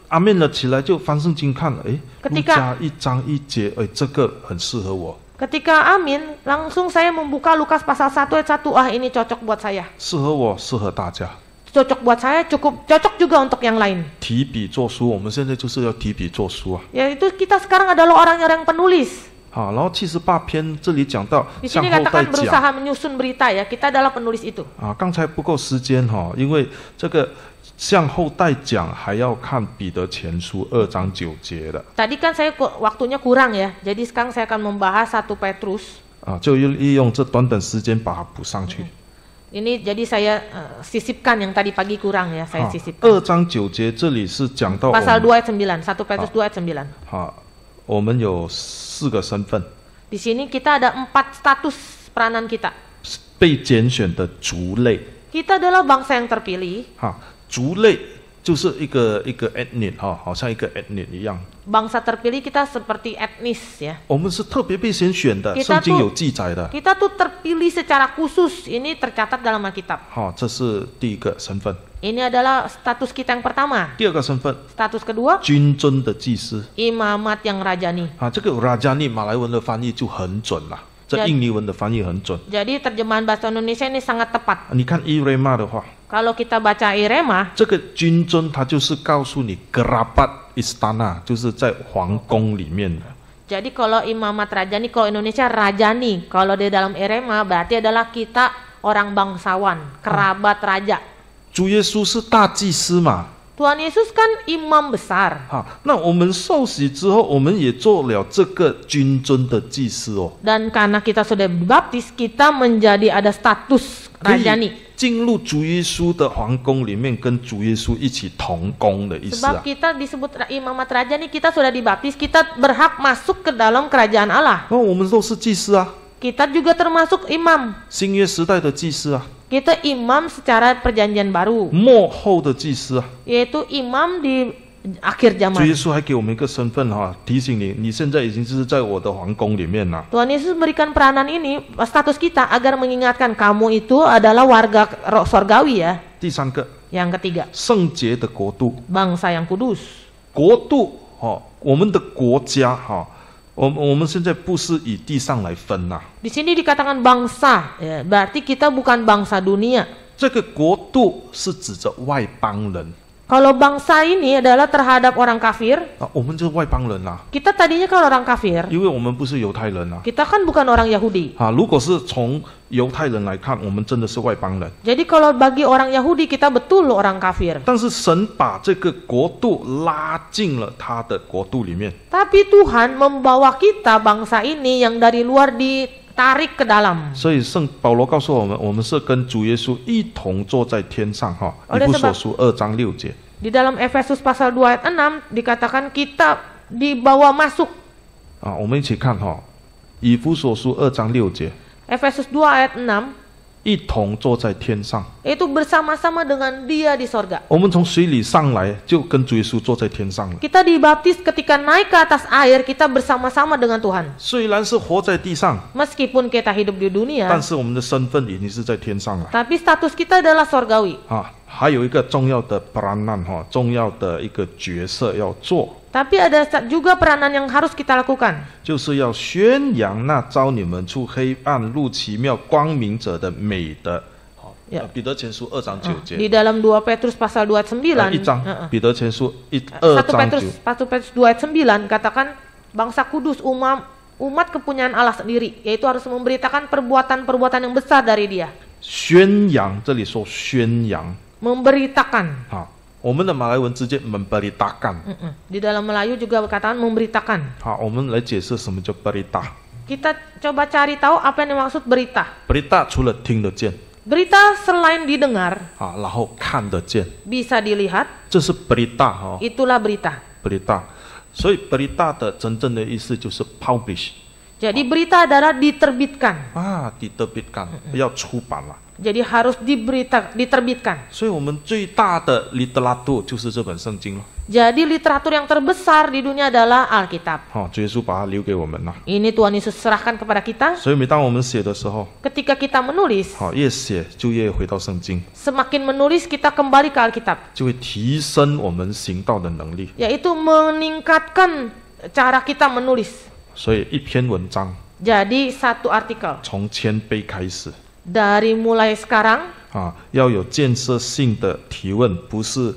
阿面了起来就翻圣经看了，哎，路 Ketika- 加1章1节，哎，这个很适合我， Ketika amin, langsung saya membuka Lukas pasal 1 ayat 1. Ini cocok buat saya. 适合我，适合大家。 Cocok buat saya, cukup cocok juga untuk yang lain. 提笔作书，我们现在就是要提笔作书啊。 Yaitu kita sekarang adalah orang yang penulis. 好，然后78篇这里讲到 Di 向 sini 后代 katakan 讲 berusaha menyusun berita ya. Kita adalah penulis itu. 啊，刚才不够时间哈，因为这个向后代讲还要看彼得前书2章9节的 Tadi kan saya waktunya kurang ya. Jadi sekarang saya akan membahas 1 Petrus. 啊，就利用这短短时间把它补上去。 Ini jadi saya sisipkan yang tadi pagi kurang ya. Saya 2 sisipkan. 章9节这里是讲到我 Pasal 2 们 ayat 9. 1 Petrus 2 ayat 9. 好，我们有4个身份， Di sini kita ada 4 status peranan kita. 被拣选的族类。 Kita adalah bangsa yang terpilih. 哈，族类就是一个 ethnic 哈，好像一个 ethnic 一样。 Bangsa terpilih kita seperti etnis ya. 我们是特别被拣选的， Kita 圣经 tuh- 有记载的。 Kita tuh terpilih secara khusus. Ini tercatat dalam Alkitab. 好，这是第一个身份。 Ini adalah status kita yang pertama. 第二个身份， Status kedua, 君尊的祭司。 imamat yang rajani. 啊，这个 Rajani 马来文的翻译就很准了，这 Jadi- 印尼文的翻译很准。 Jadi terjemahan bahasa Indonesia ini sangat tepat. 你看 Irema 的话， Kalau kita baca Irema, 这个君尊他就是告诉你 Gerabat Istana，就是在皇宫里面的。 jadi kalau imamat rajani, kalau Indonesia rajani, kalau di dalam Irema berarti adalah kita orang bangsawan, kerabat raja. 主耶稣是大祭司嘛， Tuhan Yesus kan imam besar. 好，那我们受洗之后，我们也做了这个君尊的祭司哦， Dan karena kita sudah dibaptis, kita menjadi ada status 可以 rajani. 进入主耶稣的皇宫里面，跟主耶稣一起同工的意思 Sebab 啊。 kita disebut imamat rajani, kita sudah dibaptis, kita berhak masuk ke dalam kerajaan Allah. 那我们都是祭司啊， Kita juga termasuk imam. 新约时代的祭司啊， Kita imam secara perjanjian baru, 末后的祭司啊。 yaitu imam di akhir 主耶 zaman. 稣还给我们一个身份哈、提醒你，你现在已经是在我的皇宫里面了。 Tuhan Yesus berikan peranan ini, status kita, agar mengingatkan kamu itu adalah warga sorgawi ya. 第三个， Yang ketiga, 圣洁的国度， bangsa yang kudus. 国度哈、我们的国家哈、我们现在不是以地上来分呐、 Di sini dikatakan bangsa, ya, berarti kita bukan bangsa dunia. 这个国度是指着外邦人 Kalau bangsa ini adalah terhadap orang kafir, 啊，我们就是外邦人啦、 kita tadinya kalau orang kafir, 因为我们不是犹太人啊。 kita kan bukan orang Yahudi. 啊，如果是从犹太人来看，我们真的是外邦人。 Jadi kalau bagi orang Yahudi, kita betul orang kafir. 但是神把这个国度拉进了他的国度里面， Tapi Tuhan membawa kita bangsa ini yang dari luar ditarik ke dalam. 所以圣保罗告诉我们，我们是跟主耶稣一同坐在天上哈。以弗所书2章6节。 Di dalam Efesus pasal 2 ayat 6 dikatakan kita dibawa masuk. 啊，我们一起看哈，以弗所书2章6节， Efesus 2 ayat 6, 一同坐在天上。 itu bersama-sama dengan dia di sorga. 我们从水里上来，就跟主耶稣坐在天上了。 Kita dibaptis ketika naik ke atas air, kita bersama-sama dengan Tuhan. 虽然是活在地上， Meskipun kita hidup di dunia, 但是我们的身份已经是在天上了。 tapi status kita adalah sorgawi. 啊，还有一个重要的 peranan 哈，重要的一个角色要做， Tapi ada juga peranan yang harus kita lakukan, 就是要宣扬那招你们出黑暗入奇妙光明者的美德。好， Ya. 彼得前书2章9节。 Di dalam 2 Petrus pasal 2 ayat 9, 一章， 彼得前书2 1 章 Petrus 9。 Petrus 2 ayat 9 katakan bangsa kudus, umat kepunyaan Allah sendiri, yaitu harus memberitakan perbuatan-perbuatan yang besar dari Dia. 宣扬，这里说宣扬 Memberitakan. 啊，我们的马来文直接 memberitakan。 Di dalam Melayu juga berkataan memberitakan. 好，我们来解释什么叫 berita。 Kita coba cari tahu apa yang dimaksud berita. berita 除了听得见 Berita selain didengar, 啊，然后看得见， bisa dilihat, 这是 berita 哈、 itulah berita. berita。所以 berita 的真正的意思就是 publish。 Jadi berita adalah diterbitkan. 啊，diterbitkan，要出版了。 Jadi harus diterbitkan. 所以我们最大的 literatur 就是这本圣经了。 Jadi literatur yang terbesar di dunia adalah Alkitab. 好、主耶稣把它留给我们了。 Ini Tuhan Yesus serahkan kepada kita. 所以每当我们写的时候， Ketika kita menulis, 好、越写就越回到圣经， semakin menulis kita kembali ke Alkitab, 就会提升我们行道的能力。 yaitu meningkatkan cara kita menulis. 所以一篇文章 Jadi satu artikel 从谦卑开始 dari mulai sekarang 啊，要有建设性的提问，不是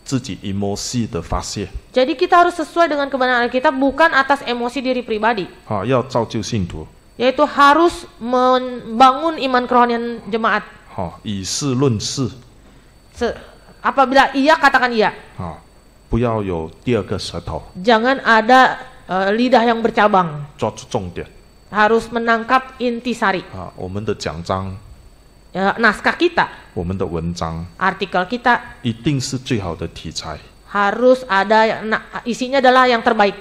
自己 emosi 的发泄 Jadi kita harus sesuai dengan kebenaran Alkitab, bukan atas emosi diri pribadi, 啊，要造就信徒 yaitu harus membangun iman kerohanian jemaat. 好、以事论事 Apabila iya, katakan iya. 啊，不要有第二个舌头， Jangan ada lidah yang bercabang. 抓住重点 Harus menangkap intisari. 啊，我们的奖章， Naskah kita, 我们的文章 artikel kita 一定是最好的题材。 harus ada isinya adalah yang terbaik.